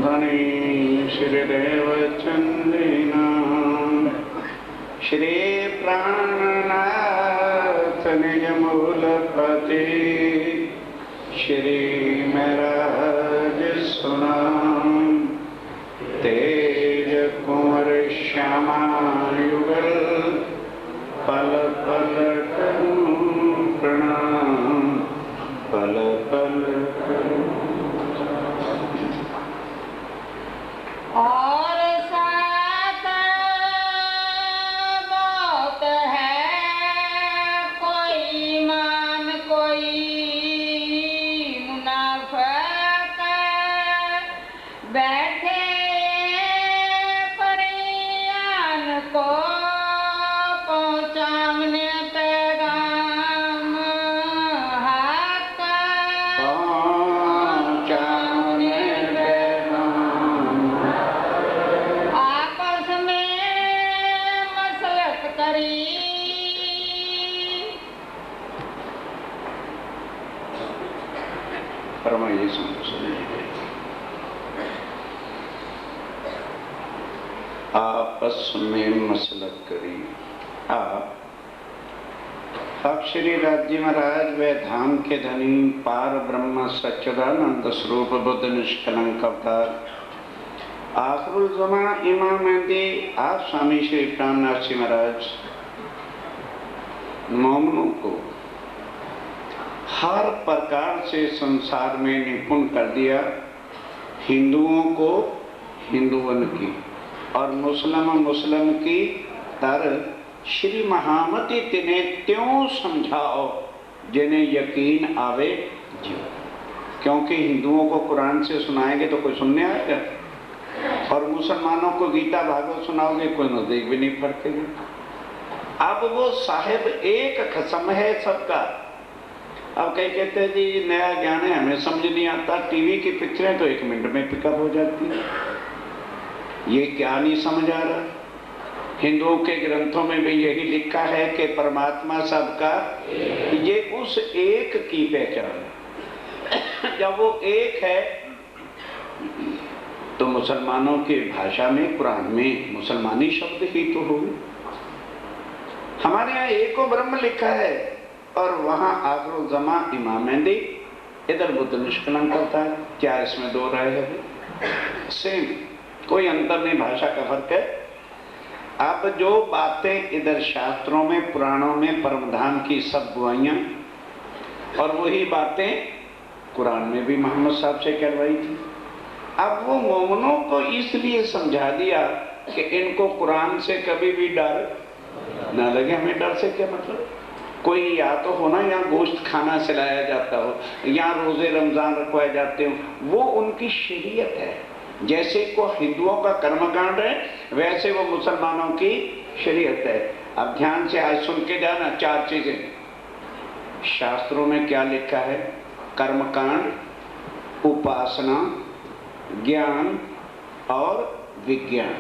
धनी श्रीदेव चंद्रिना श्री प्राणनाथ निज मूलपति श्री महराज सुना तेज कुंवर श्यामा युगल पल पल करूं प्रणाम पल पल करूं। और साथ बहुत है कोई मान कोई मुनाफत बैठे परियान को पहुँचाने पैगाम हाथ पहुँचाने पैगाम आपस में मसलत करी फरमाइए। आपस में मसलत करी। आप श्री राज्य महाराज व धाम के धनी पार ब्रह्म सच्चिदानंद स्वरूप बुद्ध निष्कलंक अवतार आखिरुल ज़मा इमाम मेहदी आप स्वामी श्री प्राणनाथ जी महाराज मोमनों को हर प्रकार से संसार में निपुण कर दिया। हिंदुओं को हिंदुवन की और मुस्लिम की तर श्री महामति तिन्हें त्यों समझाओ जिन्हें यकीन आवे जो, क्योंकि हिंदुओं को कुरान से सुनाएंगे तो कोई सुनने आएगा और मुसलमानों को गीता भागवत सुनाओगे कोई नजदीक भी नहीं पड़तेगा। अब वो साहेब एक खसम है सबका। अब कई कहते हैं जी नया ज्ञान है हमें समझ नहीं आता, टीवी की पिक्चरें तो 1 मिनट में पिकअप हो जाती है। ये क्या नहीं समझ आ रहा। हिंदुओं के ग्रंथों में भी यही लिखा है कि परमात्मा सबका, ये उस एक की पहचान है। जब वो एक है तो मुसलमानों की भाषा में कुरान में मुसलमानी शब्द ही तो होंगे। हमारे यहाँ एको ब्रह्म लिखा है और वहां आखिरुल ज़मा इमाम मेहदी, इधर बुद्ध निष्कलंक करता है। क्या इसमें दो राय है? सेम, कोई अंतर नहीं, भाषा का फर्क है। अब जो बातें इधर शास्त्रों में पुराणों में परमधाम की सब बुआइयां और वही बातें कुरान में भी मोहम्मद साहब से करवाई थी। अब वो मोमनों को इसलिए समझा दिया कि इनको कुरान से कभी भी डर ना लगे। हमें डर से क्या मतलब? कोई या तो होना या गोश्त खाना सिलाया जाता हो या रोजे रमजान रखवाए जाते हो, वो उनकी शरीयत है। जैसे को हिंदुओं का कर्मकांड है वैसे वो मुसलमानों की शरीयत है। अब ध्यान से आज सुन के जाना 4 चीजें शास्त्रों में क्या लिखा है। कर्मकांड, उपासना, ज्ञान और विज्ञान,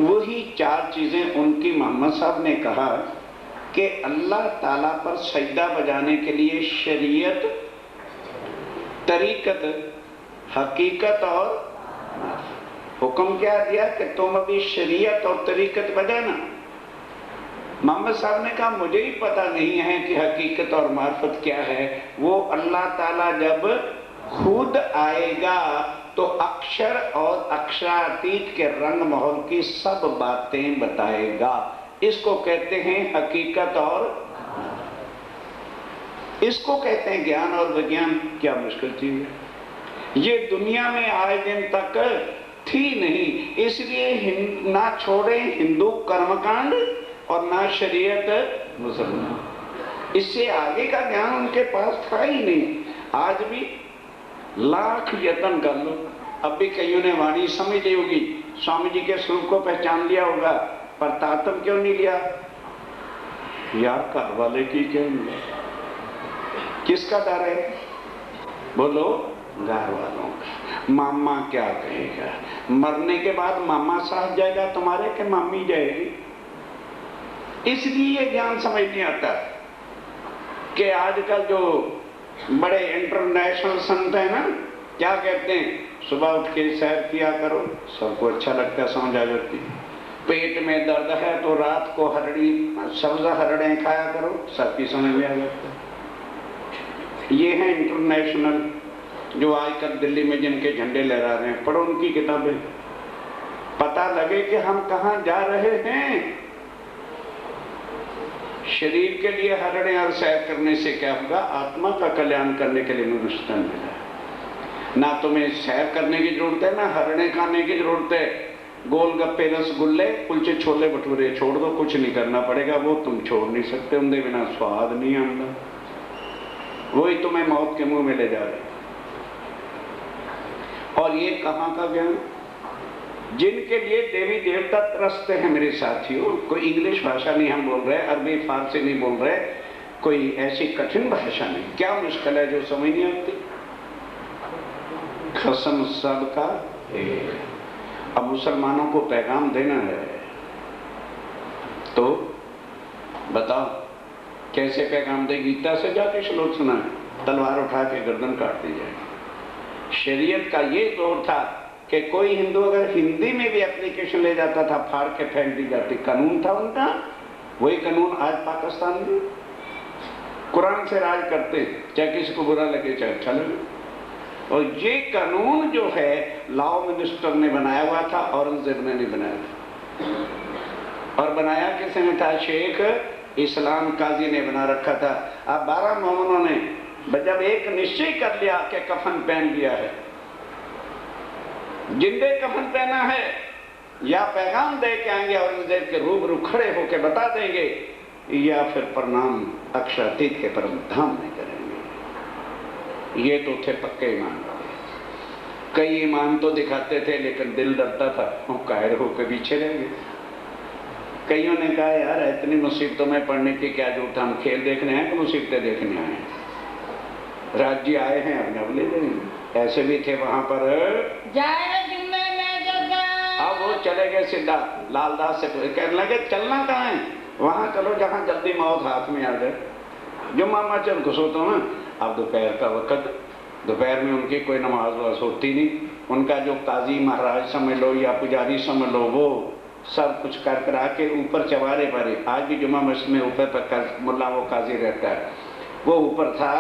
वही 4 चीजें उनकी मोहम्मद साहब ने कहा कि अल्लाह ताला पर सजदा बजाने के लिए शरीयत, तरीकत, हकीकत और हुक्म क्या दिया कि तुम अभी शरीयत और तरीकत बजाना। मोहम्मद साहब ने कहा मुझे ही पता नहीं है कि हकीकत और मार्फत क्या है। वो अल्लाह ताला जब खुद आएगा तो अक्षर और अक्षरातीत के रंग महल की सब बातें बताएगा। इसको कहते हैं हकीकत और इसको कहते हैं ज्ञान और विज्ञान। क्या मुश्किल चीज है, ये दुनिया में आज दिन तक थी नहीं। इसलिए ना छोड़े हिंदू कर्मकांड और ना शरीयत मुसलमान, इससे आगे का ज्ञान उनके पास था ही नहीं। आज भी लाख यत्न कर लो, अब भी कईयों ने वाणी समझ ली होगी, स्वामी जी के स्वरूप को पहचान लिया होगा, पर तातम क्यों नहीं लिया यार? घर वाले की क्यों नहीं? किसका डर है? बोलो, घर वालों का। मामा क्या कहेगा? मरने के बाद मामा साथ जाएगा तुम्हारे कि मम्मी जाएगी? इसलिए ये ज्ञान समझ नहीं आता कि आजकल जो बड़े इंटरनेशनल संत है ना, क्या कहते हैं, सुबह उठ के सैर किया करो, सबको अच्छा लगता है, समझ आ जाती है। पेट में दर्द है तो रात को हरड़ी सब्जा हरड़े खाया करो, सबकी समझ में आ जाता है। ये है इंटरनेशनल जो आजकल दिल्ली में जिनके झंडे लहरा रहे हैं, पढ़ो उनकी किताबें, पता लगे कि हम कहां जा रहे हैं। शरीर के लिए हरड़े और सैर करने से क्या होगा, आत्मा का कल्याण करने के लिए मनुष्य मिला है। ना तुम्हें सैर करने की जरूरत है, ना हरड़े खाने की जरूरत है। गोलगप्पे, रसगुल्ले, कुलचे, छोले भटूरे छोड़ दो, कुछ नहीं करना पड़ेगा, वो तुम छोड़ नहीं सकते, उनके बिना स्वाद नहीं आता, वही तुम्हें मौत के मुंह में ले जा रहे। और ये कहां का ज्ञान, जिनके लिए देवी देवता तरसते हैं मेरे साथियों। कोई इंग्लिश भाषा नहीं हम बोल रहे, अरबी फारसी नहीं बोल रहे, कोई ऐसी कठिन भाषा नहीं। क्या मुश्किल है जो समझ नहीं आती। कसम सबका एक। अब मुसलमानों को पैगाम देना है तो बताओ कैसे पैगाम दे। गीता से जाके श्लोक सुना है, तलवार उठा के गर्दन काट दी जाए। शरीयत का ये जोर था कि कोई हिंदू अगर हिंदी में भी एप्लीकेशन ले जाता था, फाड़ के फेंक दी जाती। कानून था उनका, वही कानून आज पाकिस्तान में कुरान से राज करते, चाहे किसी को बुरा लगे चाहे अच्छा लगे। और ये कानून जो है लॉ मिनिस्टर ने बनाया हुआ था, औरंगजेब ने नहीं बनाया था। और बनाया किसने था, शेख इस्लाम काजी ने बना रखा था। अब 12 मोमिनों ने जब एक निश्चय कर लिया कि कफन पहन लिया है, जिंदे कफन पहना है, या पैगाम दे के आएंगे औरंगजेब के रूबरू खड़े होके बता देंगे, या फिर प्रणाम अक्षरातीत के परम धाम में करेंगे। ये तो थे पक्के ईमान। कई ईमान तो दिखाते थे लेकिन दिल डरता था, वो कायर होकर पीछे रह गए। कईयों ने कहा यार इतनी मुसीबतों में पढ़ने की क्या जरूरत, हम खेल देखने हैं कि मुसीबतें देखने आए हैं। राज्य आए हैं अब ले लेंगे। ऐसे भी थे वहां पर, अब वो चले गए सीधा लालदास से कहने लगे चलना कहाँ है, वहां चलो जहां जल्दी मौत हाथ में आ जाए। जुम्मा मस्जिद घुसो तो ना। अब दोपहर का वक्त, दोपहर में उनकी कोई नमाज वमाज होती नहीं। उनका जो काजी महाराज समझ लो या पुजारी समझ लो, वो सब कुछ कर करा के ऊपर चवारे पर, आज भी जुम्मा मस्जिद में ऊपर पर मुल्ला वो काजी रहता है, वो ऊपर था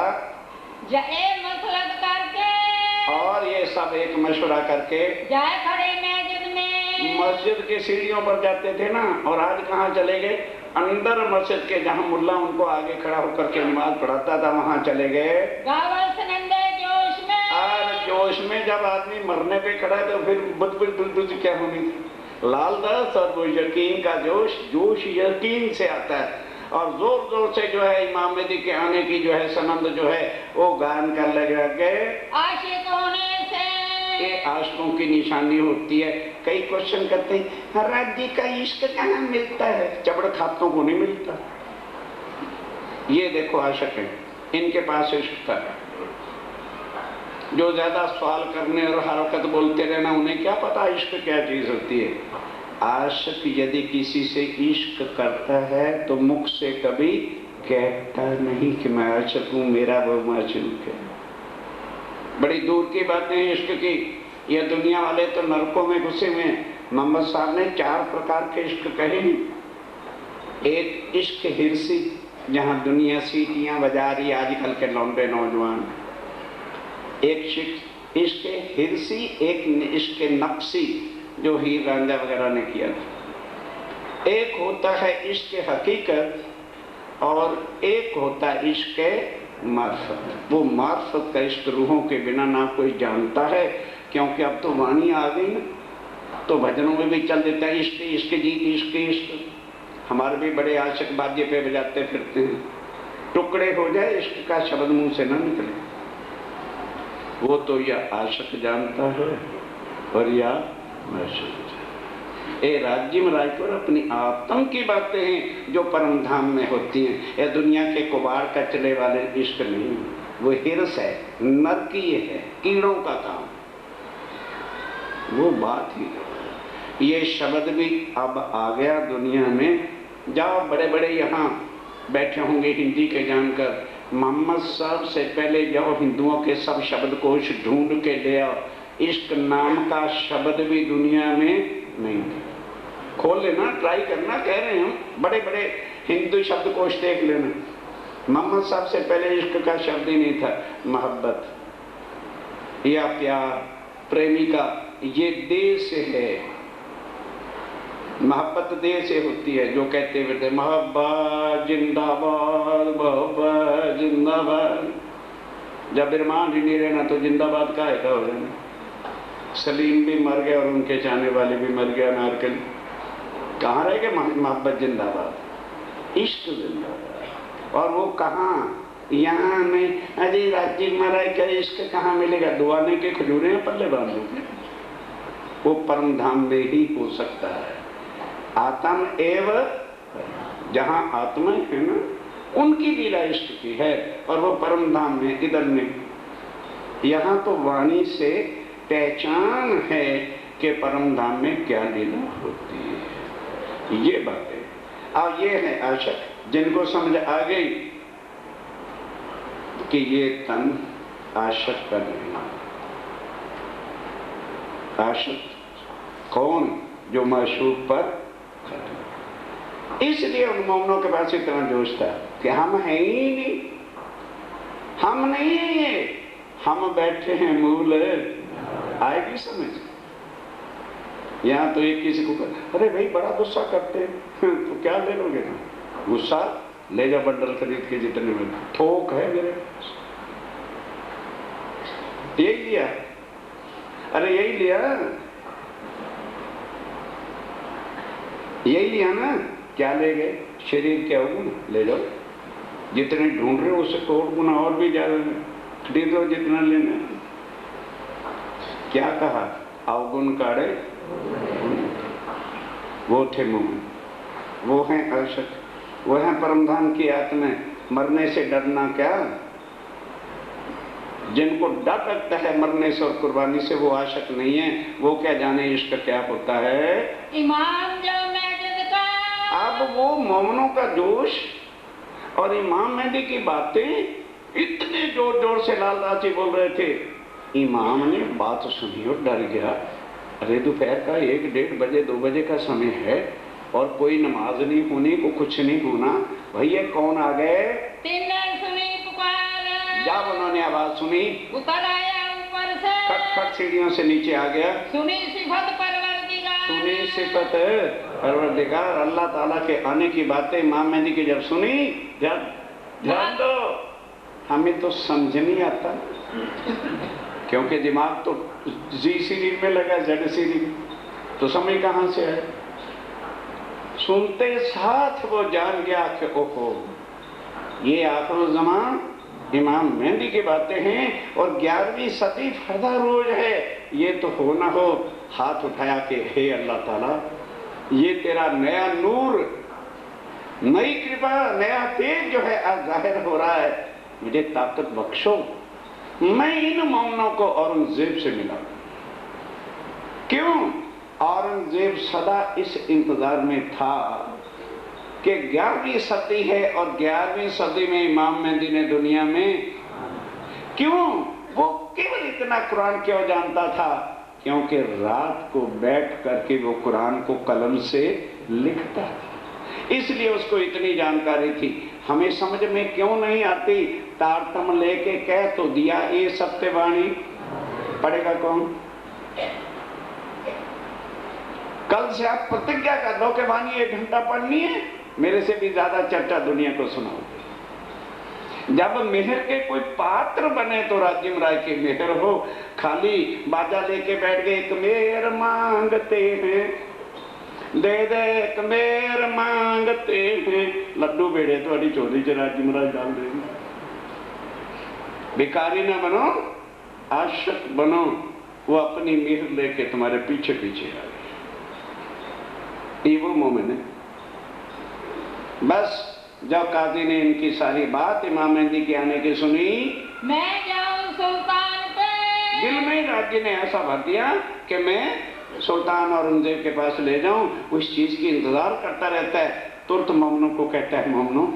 और ये सब एक मशवरा करके जाए खड़े मस्जिद में, मस्जिद के सीढ़ियों पर जाते थे ना। और आज कहाँ चले गए, अंदर मस्जिद के जहाँ मुल्ला उनको आगे खड़ा होकर के नमाज पढ़ाता था वहां चले गए। जोश में, और जोश में जब आदमी मरने पे खड़ा है तो फिर बुद्ध क्या होनी थी। लालदास और वो यकीन का जोश यकीन से आता है। और जोर जोर से जो है इमाम मेहदी के आने की जो है सनंद जो है वो गान कर लगा के आशिक होने से, ये आशिकों की निशानी होती है। कई क्वेश्चन करते हैं राज्य का इश्क कहाँ मिलता है, चबड़ खातों को नहीं मिलता। ये देखो आशिक है, इनके पास इश्क था। जो ज्यादा सवाल करने और हर वक्त बोलते रहना, उन्हें क्या पता इश्क क्या चीज होती है। आशिक यदि किसी से इश्क करता है तो मुख से कभी कहता नहीं कि मैं आशिक हूं, मेरा वो माशूक है। बड़ी दूर की बातें इश्क की। ये दुनिया वाले तो नरकों में घुसे हुए हैं। मोहम्मद साहब ने 4 प्रकार के इश्क कहे हैं। एक इश्क हिरसी, जहां दुनिया सीटियां बजा रही आजकल के लौंडे नौजवान। एक इश्क हिरसी, एक इश्क नफ्सी जो हीर रांझा वगैरह ने किया था। एक होता है इश्क हकीकत और एक होता है इश्क मार्फत। वो मार्फत का इश्क रूहों के बिना ना कोई जानता है, क्योंकि अब तो वाणी आ गई ना, तो भजनों में भी चल देता है इश्क इश्क जी इश्क इश्क। हमारे भी बड़े आशिक बाजे पे बजाते फिरते हैं। टुकड़े हो जाए इश्क का शब्द मुंह से ना निकले, वो तो या आशिक जानता है और या ए राज्य में रायपुर अपनी आत्म की बातें हैं जो परम धाम में होती हैं। यह दुनिया के कुबाड़ कचरे वाले इश्क नहीं, वो हिरस है, नरकीय है, कीड़ों का काम। वो बात ही, ये शब्द भी अब आ गया दुनिया में। जाओ बड़े बड़े यहाँ बैठे होंगे हिंदी के जानकर, मोहम्मद साहब से पहले जाओ हिंदुओं के सब शब्दकोश ढूंढ के ले आओ, इश्क नाम का शब्द भी दुनिया में नहीं था। खोल लेना, ट्राई करना, कह रहे हैं हम, बड़े बड़े हिंदू शब्दकोश देख लेना, मोहम्मद साहब से पहले इश्क का शब्द ही नहीं था। मोहब्बत या प्यार, प्रेमिका, ये देह से है। मोहब्बत देह से होती है, जो कहते हुए थे मोहब्बत जिंदाबाद, मोहब्बत जिंदाबाद। जब इरमान ही नहीं रहना तो जिंदाबाद का है हो जाना। सलीम भी मर गया और उनके चाहने वाले भी मर गया, नारकल कहाँ रह गए? मोहब्बत जिंदाबाद, इश्क जिंदाबाद। और वो कहाँ? यहाँ नहीं। अजय राजीव महाराज का इश्क कहाँ मिलेगा? दुआने के खजूरे पल्ले बांध दो, वो परम धाम में ही हो सकता है। आत्म एव, जहाँ आत्मा है ना, उनकी लीला इष्ट की है, और वो परम धाम में, इधर नहीं। यहाँ तो वाणी से पहचान है कि परम धाम में क्या लीला होती है। ये बातें और ये है आशक, जिनको समझ आ गई कि ये तन आशक का नहीं। आशक कौन? जो माशूक पर। इसलिए उन मोमनों के पास इतना जोश था कि हम हैं ही नहीं, हम नहीं हैं ये, हम बैठे हैं मूल। आएगी समझ? यहाँ तो एक किसी को अरे भाई बड़ा गुस्सा करते हैं तो क्या ले लोगे ना? गुस्सा ले जा बंडल खरीद के, जितने में थोक है मेरे पास। यही लिया, अरे यही लिया, यही लिया ना, क्या ले गए? शरीर क्या होगा ना, ले जाओ। जितने ढूंढ रहे हो उससे तोड़ गुना और भी ज्यादा खरीद लो जितना लेना। क्या कहा? अवगुण काढ़े वो थे मुंह, वो हैं आशक, वो हैं परमधाम की आत्मा। मरने से डरना क्या? जिनको डर लगता है मरने से और कुर्बानी से, वो आशक नहीं है। वो क्या जाने इश्क क्या होता है? इमाम जो मैजिद का। अब वो मोमनों का जोश और इमाम मेहदी की बातें इतने जोर जोर से लाल लाची बोल रहे थे, इमाम ने बात सुनी और डर गया। अरे दोपहर का 1, 1:30 बजे 2 बजे का समय है और कोई नमाज नहीं होनी, को कुछ नहीं होना। भैया कौन आ गए? सुनी पुकार, जब उन्होंने आवाज सुनी उतर आया ऊपर से, खट खट सीढ़ियों से नीचे आ गया। सुनी सिफत परवरदिगार, सुनी सिफत परवरदिगार, अल्लाह ताला के आने की बातें इमाम मेहदी की जब सुनी, जब ध्यान दो, हमें तो समझ नहीं आता क्योंकि दिमाग तो जी सीरीज में लगा, जेड सीरीज, तो समझ कहां से है? सुनते साथ वो जान गया कि ओहो ये आखिर ज़मान इमाम मेहदी की बातें हैं और 11वीं सदी फरदा रोज है। ये तो हो ना हो, हाथ उठाया कि हे अल्लाह ताला, ये तेरा नया नूर, नई कृपा, नया तेज जो है आज जाहिर हो रहा है, मुझे ताकत बख्शो, मैं इन मोमनों को औरंगजेब से मिला। क्यों? औरंगजेब सदा इस इंतजार में था कि 11वीं सदी है और 11वीं सदी में इमाम मेहदी ने दुनिया में, क्यों वो केवल इतना कुरान क्यों जानता था? क्योंकि रात को बैठ करके वो कुरान को कलम से लिखता था, इसलिए उसको इतनी जानकारी थी। हमें समझ में क्यों नहीं आती? तारतम लेके कह तो दिया ये सत्यवाणी, पढ़ेगा कौन? कल से आप प्रतिज्ञा कर दो कि वाणी 1 घंटा पढ़नी है, मेरे से भी ज्यादा चर्चा दुनिया को सुनाओ। जब मेहर के कोई पात्र बने तो राजिम राय के मेहर हो, खाली बाजा लेके बैठ गए, एक मेहर मांगते हैं दे दे, एक मेहर मांगते हैं, लड्डू बेड़े थोड़ी चोरी च राजिम राय डाल देंगे। भिखारी ना बनो, आशिक बनो, वो अपनी मेहर लेके तुम्हारे पीछे पीछे आ गए। ये वो मोमिन है। बस जब काजी ने इनकी सारी बात इमाम मेहदी के आने की सुनी, मैं जाऊं सुल्तान पे, दिल में राजी ने ऐसा भर दिया कि मैं सुल्तान औरंगजेब के पास ले जाऊं। उस चीज की इंतजार करता रहता है। तुरंत मोमनों को कहता है, मोमनों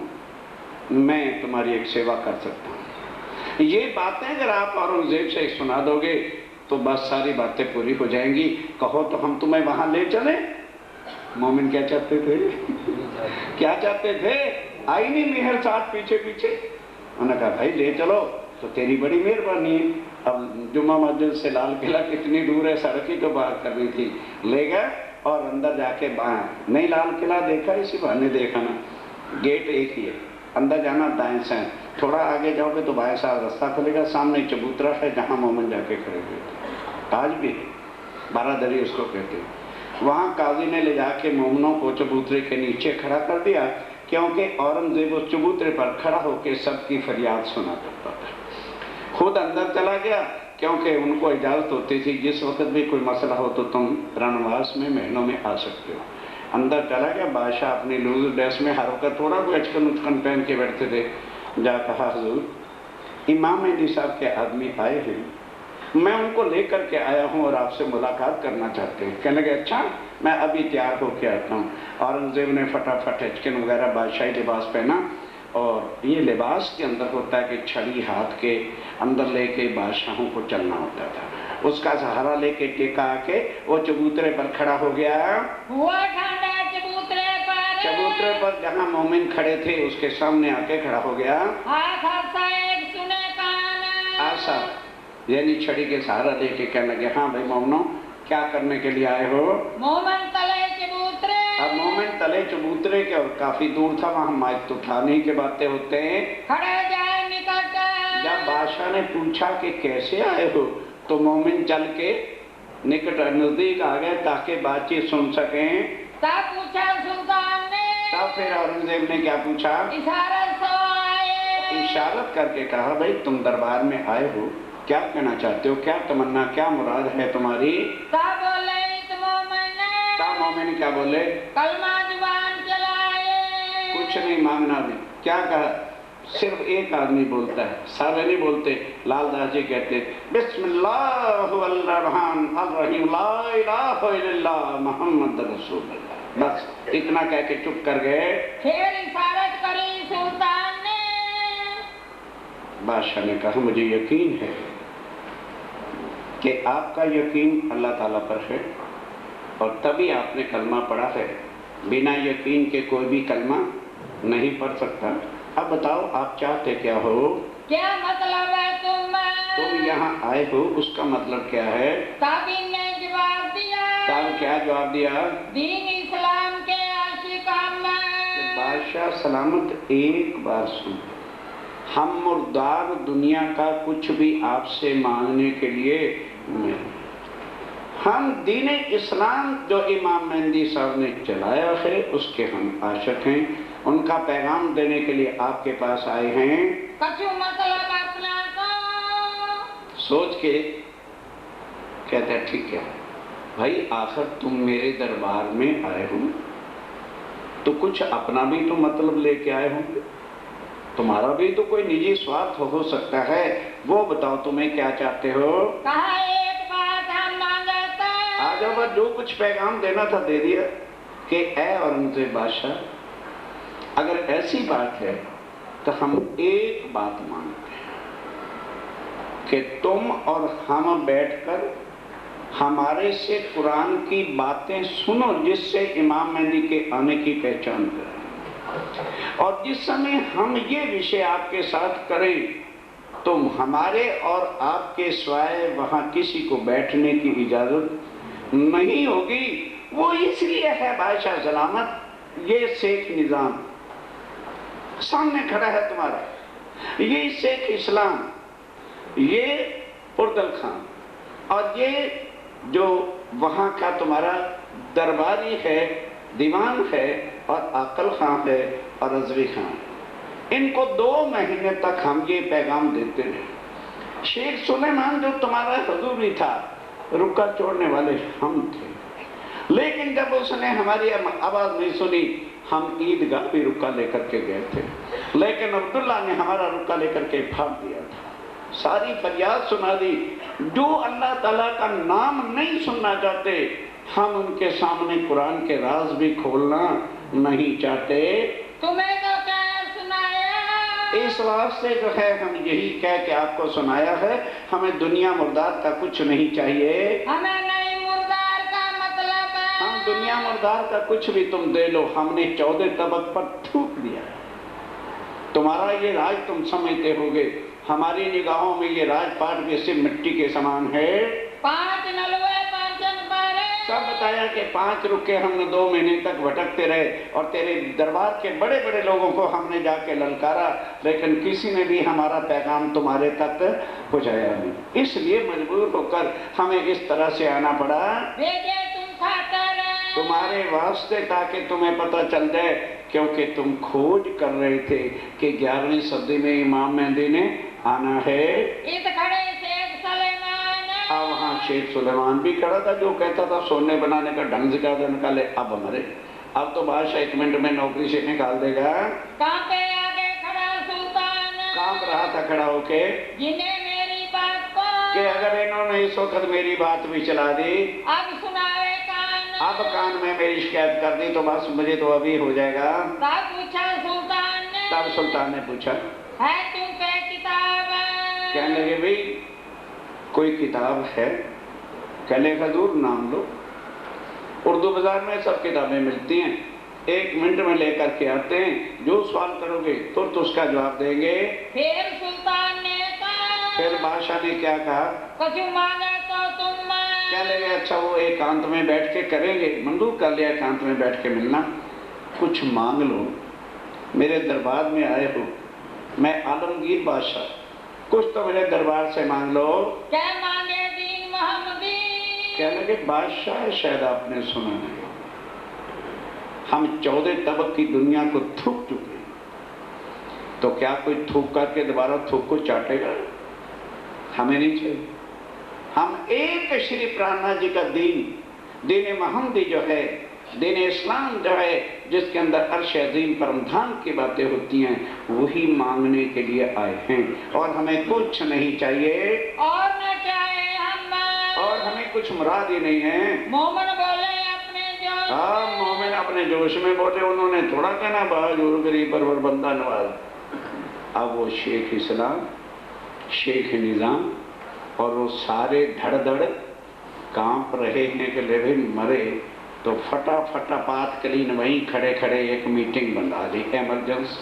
मैं तुम्हारी एक सेवा कर सकता हूँ। ये बातें अगर आप औरंगजेब से सुना दोगे तो बस सारी बातें पूरी हो जाएंगी। कहो तो हम तुम्हें वहां ले चले। मोमिन क्या चाहते थे? क्या चाहते थे? आई नहीं मेहर साथ पीछे पीछे। उन्होंने कहा भाई ले चलो तो तेरी बड़ी मेहरबानी है। अब जुम्मा मस्जिद से लाल किला कितनी दूर है, सड़क ही तो पार करनी थी। ले गए और अंदर जाके बाहर नहीं, लाल किला देखा इसी बहाने देखा ना, गेट एक ही है, अंदर जाना दाएं से, थोड़ा आगे जाओगे तो बाएं से रास्ता खुलेगा, सामने चबूतरा है जहाँ मोमिन जाके खड़े हुए थे। आज भी बारादरी उसको कहते हैं। वहाँ काजी ने ले जाके मोमिनों को चबूतरे के नीचे खड़ा कर दिया, क्योंकि औरंगजेब उस चबूतरे पर खड़ा होकर सबकी फरियाद सुना करता था। खुद अंदर चला गया, क्योंकि उनको इजाजत होती थी जिस वक्त भी कोई मसला हो तो तुम रणवास में महीनों में आ सकते हो। अंदर चला गया, बादशाह अपनी लूज ड्रेस में हर वक्त थोड़ा कोई अचकन उचकन पहन के बैठते थे। जा कहा हुजूर इमाम मेहदी साहब के आदमी आए हैं, मैं उनको लेकर के आया हूँ और आपसे मुलाकात करना चाहते हैं। कहने लगे अच्छा मैं अभी तैयार होके आता हूँ। औरंगजेब ने फटाफट अचकन वगैरह बादशाही लिबास पहना, और ये लिबास के अंदर होता है कि छड़ी हाथ के अंदर लेके बादशाहों को चलना होता था। उसका सहारा लेके टेका आके वो चबूतरे पर खड़ा हो गया। चबूतरे पर जहाँ मोमिन खड़े थे उसके सामने आके खड़ा हो गया। आशा यानी छड़ी के सहारा लेके कहने लगे हाँ भाई मोमनो क्या करने के लिए आए हो? मोमिन तले चबूतरे। अब मोमिन तले चबूतरे के, और काफी दूर था, वहाँ माइक तो उठाने के बातें होते हैं। खड़े जाए निकट। जब बादशाह ने पूछा कि कैसे आए हो तो मोमिन चल के निकट नजदीक आ गए ताकि बातचीत सुन सके। तब पूछा सुल्तान ने। तब फिर औरंगजेब ने क्या पूछा? इशारत से आए। इशारत करके कहा भाई तुम दरबार में आए हो, क्या कहना चाहते हो, क्या तमन्ना, क्या मुराद है तुम्हारी? तब बोले मोमिन क्या बोले? कलमा जुबान चलाए। कुछ नहीं मांगना भी। क्या कहा? सिर्फ एक आदमी बोलता है, सारे नहीं बोलते। लालदास जी कहते बिस्मिल्लाहिर्रहमानिर्रहीम ला इलाहा इल्लल्लाह मुहम्मद रसूलुल्लाह, बस इतना कह के चुप कर गए। फिर इशारत करी सुल्तान ने। बादशाह ने कहा मुझे यकीन है कि आपका यकीन अल्लाह ताला पर है और तभी आपने कलमा पढ़ा है। बिना यकीन के कोई भी कलमा नहीं पढ़ सकता। अब बताओ आप चाहते क्या हो? क्या मतलब है तुम यहाँ आए हो, उसका मतलब क्या है? तब इन्हें जवाब दिया। तब क्या जवाब दिया? दीन इस्लाम के आशिक बादशाह सलामत एक बार सुन, हम मुर्दार दुनिया का कुछ भी आपसे मांगने के लिए नहीं, हम दीन इस्लाम जो इमाम मेहदी साहब ने चलाया है उसके हम आशिक हैं। उनका पैगाम देने के लिए आपके पास आए हैं। कछु मतलब अपना को सोच के कहते हैं ठीक है भाई, आखिर तुम मेरे दरबार में आए हो तो कुछ अपना भी तो मतलब लेके आए होंगे, तुम्हारा भी तो कोई निजी स्वार्थ हो सकता है। वो बताओ तुम्हें क्या चाहते हो? कहा एक बात हम मांगते। आज अब जो कुछ पैगाम देना था दे दिया कि ऐ औरंगजेब बादशाह, अगर ऐसी बात है तो हम एक बात मांगते हैं कि तुम और हम बैठकर हमारे से कुरान की बातें सुनो, जिससे इमाम मेहदी के आने की पहचान करें। और जिस समय हम ये विषय आपके साथ करें तो हमारे और आपके सिवाय वहां किसी को बैठने की इजाजत नहीं होगी। वो इसलिए है बादशाह सलामत, ये शेख निजाम सामने खड़ा है तुम्हारा, ये शेख इस्लाम, ये पुरदल खान, और ये जो वहां का तुम्हारा दरबारी है, दीवान है, और आकल खान है और रजवी खान, इनको 2 महीने तक हम ये पैगाम देते रहे। शेख सुलेमान जो तुम्हारा हुजूरी था, रुका छोड़ने वाले हम थे, लेकिन जब उसने हमारी आवाज नहीं सुनी, हम ईदगाह भी रुका लेकर के गए थे, लेकिन अब्दुल्ला ने हमारा रुका लेकर के फाड़ दिया था, सारी फरियाद सुना दी। जो अल्लाह ताला का नाम नहीं सुनना चाहते, हम उनके सामने कुरान के राज भी खोलना नहीं चाहते। तुम्हें तो क्या सुनाया? इस वास्ते जो है हम यही कह के आपको सुनाया है, हमें दुनिया मुर्दार का कुछ नहीं चाहिए। हमें नहीं मुर्दार का मतलब है। हाँ, दुनिया मुर्दार का कुछ भी तुम दे लो, हमने 14 तबक पर थूक दिया। तुम्हारा ये राज तुम समझते होगे, हमारी निगाहों में ये राजपाट भी सिर्फ मिट्टी के समान है। 5 नलवे 5 बारे सब बताया कि 5 रुके हमने 2 महीने तक भटकते रहे और तेरे दरबार के बड़े बड़े लोगों को हमने जाके ललकारा, लेकिन किसी ने भी हमारा पैगाम तुम्हारे तक पहुंचाया नहीं। इसलिए मजबूर होकर हमें इस तरह से आना पड़ा भेजे तुम खातर तुम्हारे वास्ते, ताकि तुम्हें पता चल जाए, क्योंकि तुम खोज कर रहे थे कि 11वीं सदी में इमाम मेहदी ने आना है। इस खड़े शेख सलेमान। अब वहाँ शेख सुलेमान भी खड़ा था जो कहता था सोने बनाने का ढंग सिखा दे, निकाले। अब हमारे अब तो बादशाह 1 मिनट में नौकरी से निकाल देगा। कांपे आगे खड़ा सुल्तान, कांप रहा था खड़ा होके जिन्हें मेरी बात को कि अगर इन्होंने इस वक्त मेरी बात भी चला दी, अब सुनावे कान, अब कान में मेरी शिकायत कर दी, तो बस मुझे तो अभी हो जाएगा। तब पूछा सुल्तान ने, तब सुल्तान ने पूछा, है तुम पे किताब? कहने लगे भाई कोई किताब है? कहने हजूर नाम लो, उर्दू बाजार में सब किताबें मिलती हैं, 1 मिनट में लेकर के आते हैं, जो सवाल करोगे तो उसका जवाब देंगे। फिर सुल्तान ने कहा, फिर बादशाह ने क्या कहा, कुछ मांगे तो तुम कहने लगे अच्छा वो एकांत में बैठ के करेंगे, मंजूर कर लिया एकांत में बैठ के मिलना। कुछ मांग लो, मेरे दरबार में आए हो, मैं आलमगीर बादशाह, कुछ तो मेरे दरबार से मांग लो। क्या मांगे दीन मोहम्मदी? कहने लगे बादशाह शायद आपने सुना नहीं, हम 14 तबक की दुनिया को थूक चुके, तो क्या कोई थूक करके दोबारा थूक को चाटेगा? हमें नहीं चाहिए। हम एक श्री प्राणनाथ जी का दीन मोहम्मदी जो है, दीन इस्लाम जो है, जिसके अंदर अर्श अजीम परमधाम की बातें होती हैं, वही मांगने के लिए आए हैं। और हमें कुछ नहीं चाहिए और न चाहे हम, और हमें कुछ मुराद ही नहीं है। मोमन बोले अपने जोश। हाँ, मोमिन अपने जोश में बोले, उन्होंने थोड़ा कहना बहादुर गरीब परवर बंदा नवाज। अब वो शेख इस्लाम, शेख निजाम और वो सारे धड़ कांप रहे हैं कि ले भाई मरे, तो फटाफट आपातकालीन वहीं खड़े खड़े एक मीटिंग बना दी इमरजेंसी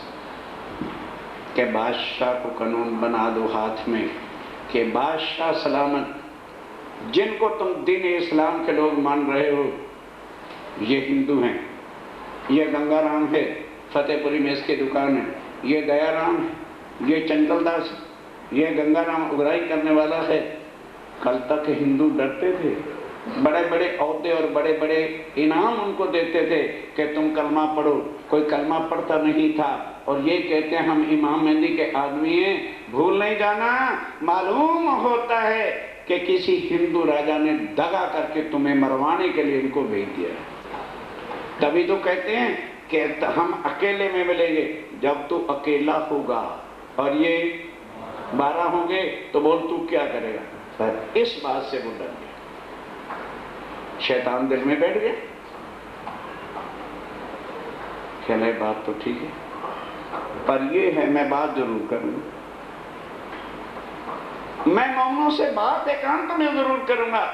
के बादशाह को कानून बना दो हाथ में कि बादशाह सलामत, जिनको तुम दीन इस्लाम के लोग मान रहे हो ये हिंदू हैं, ये गंगाराम है फतेहपुरी में इसकी दुकान है, ये दयाराम है, ये चंचलदास, ये गंगाराम उगराई करने वाला है। कल तक हिंदू डरते थे, बड़े बड़े औहदे और बड़े बड़े इनाम उनको देते थे कि तुम कलमा पढ़ो, कोई कलमा पढ़ता नहीं था। और ये कहते हैं हम इमाम मेहदी के आदमी हैं। भूल नहीं जाना, मालूम होता है कि किसी हिंदू राजा ने दगा करके तुम्हें मरवाने के लिए इनको भेज दिया। तभी तो कहते हैं कि हम अकेले में मिलेंगे। जब तू अकेला होगा और ये 12 होंगे तो बोल तू क्या करेगा। पर इस बात से वो डर गया, शैतान दिल में बैठ गया। कहले बात तो ठीक है, पर ये है मैं बात जरूर करूंगा, मैं मोमनों से बात एकांत में जरूर करूंगा,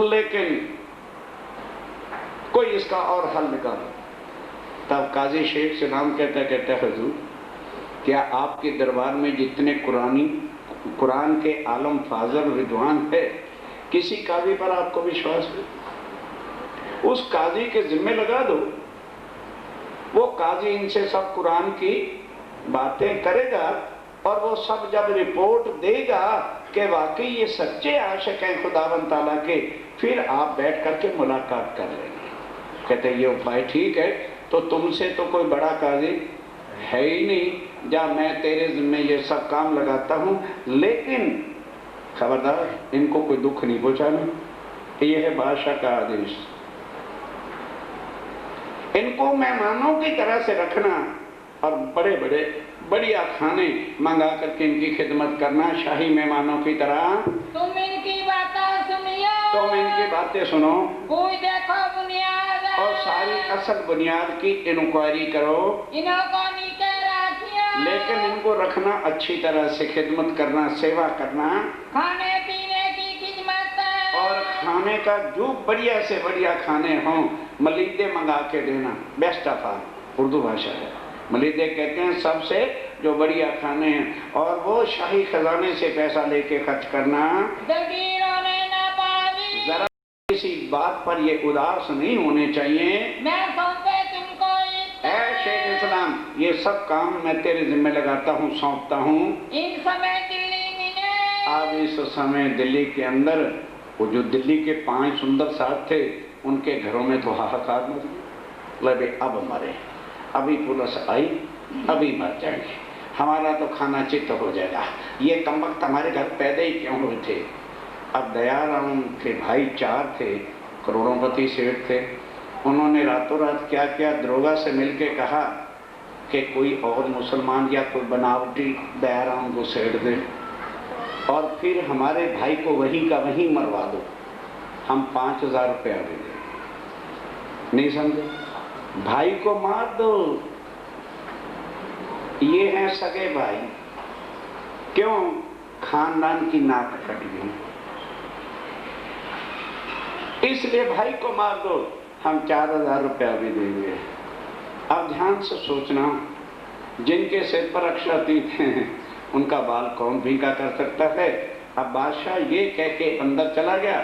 लेकिन कोई इसका और हल निकालो। तब काजी शेख से नाम कहता हुजूर, क्या आपके दरबार में जितने कुरान के आलम फाजल विद्वान है, किसी काजी पर आपको विश्वास है? उस काजी के जिम्मे लगा दो, वो काजी इनसे सब कुरान की बातें करेगा और वो सब जब रिपोर्ट देगा कि वाकई ये सच्चे आशिक हैं खुदावंद ताला के, फिर आप बैठ करके मुलाकात कर लेंगे। कहते ये उपाय ठीक है, तो तुमसे तो कोई बड़ा काजी है ही नहीं, जा मैं तेरे जिम्मे ये सब काम लगाता हूं, लेकिन खबरदार इनको कोई दुख नहीं पहुंचाना। ये है बादशाह का आदेश। इनको मेहमानों की तरह से रखना और बड़े बड़े बढ़िया खाने मंगा करके इनकी खिदमत करना, शाही मेहमानों की तरह। तुम इनकी बातें सुनियो, तुम इनकी बातें सुनो, कोई देखो बुनियाद और सारी असल बुनियाद की इंक्वायरी करो। इनको नीचे रखियो, लेकिन इनको रखना, अच्छी तरह से खिदमत करना, सेवा करना, खाने पीने की खिदमत और खाने का जो बढ़िया से बढ़िया खाने हों, मलीदे मंगा के देना। बेस्ट ऑफ ऑल उर्दू भाषा है, मलीदे कहते हैं सबसे जो बढ़िया खाने हैं, और वो शाही खजाने से पैसा लेके खर्च करना। दलगीरों ने ना पावी, जरा किसी बात पर ये उदास नहीं होने चाहिए। मैं सौंपे तुमको ऐ शेख इस्लाम, ये सब काम मैं तेरे जिम्मे लगाता हूँ, सौंपता हूँ। इन समय दिल्ली में, अब इस समय दिल्ली के अंदर वो जो दिल्ली के 5 सुंदर साहब थे, उनके घरों में तो हाहाकार मच गया। ले अब मरे, अभी पुलिस आई, अभी मर जाएंगे, हमारा तो खाना चित्त हो जाएगा, ये कमबख्त हमारे घर पैदा ही क्यों हुए थे। अब दयाराम के भाई 4 थे, करोड़ोंपति सेठ थे, उन्होंने रातों रात क्या क्या दरोगा से मिलके कहा कि कोई और मुसलमान या कोई बनावटी दयाराम को सेठ दे, और फिर हमारे भाई को वहीं का वहीं मरवा दो, हम 5000 रुपया दे दें। नहीं समझे, भाई को मार दो, ये हैं सगे भाई, क्यों? खानदान की नाक कट गई, इसलिए भाई को मार दो, हम 4000 रुपया भी देंगे। अब ध्यान से सोचना, जिनके सिर पर अक्षरातीत हैं उनका बाल कौन भीगा कर सकता है। अब बादशाह ये कह के अंदर चला गया,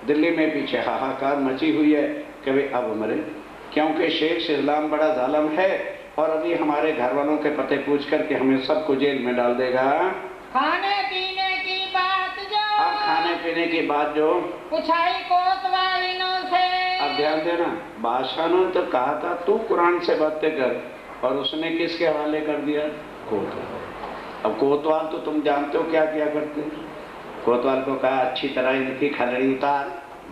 दिल्ली में पीछे हाहाकार मची हुई है कि भाई अब मरे, क्योंकि शेख इस्लाम बड़ा जालिम है और अभी हमारे घर वालों के पते पूछ करके हमें सबको जेल में डाल देगा। खाने पीने की बात जो, अब खाने पीने की बात जो पुछाई कोतवालिनों से। अब ध्यान देना, बादशाह ने तो कहा था तू कुरान से बातें कर, और उसने किसके हवाले कर दिया? कोतवाल। अब कोतवाल तो तुम जानते हो क्या क्या करते हैं। कोतवाल को कहा अच्छी तरह इनकी खलड़ी उतार,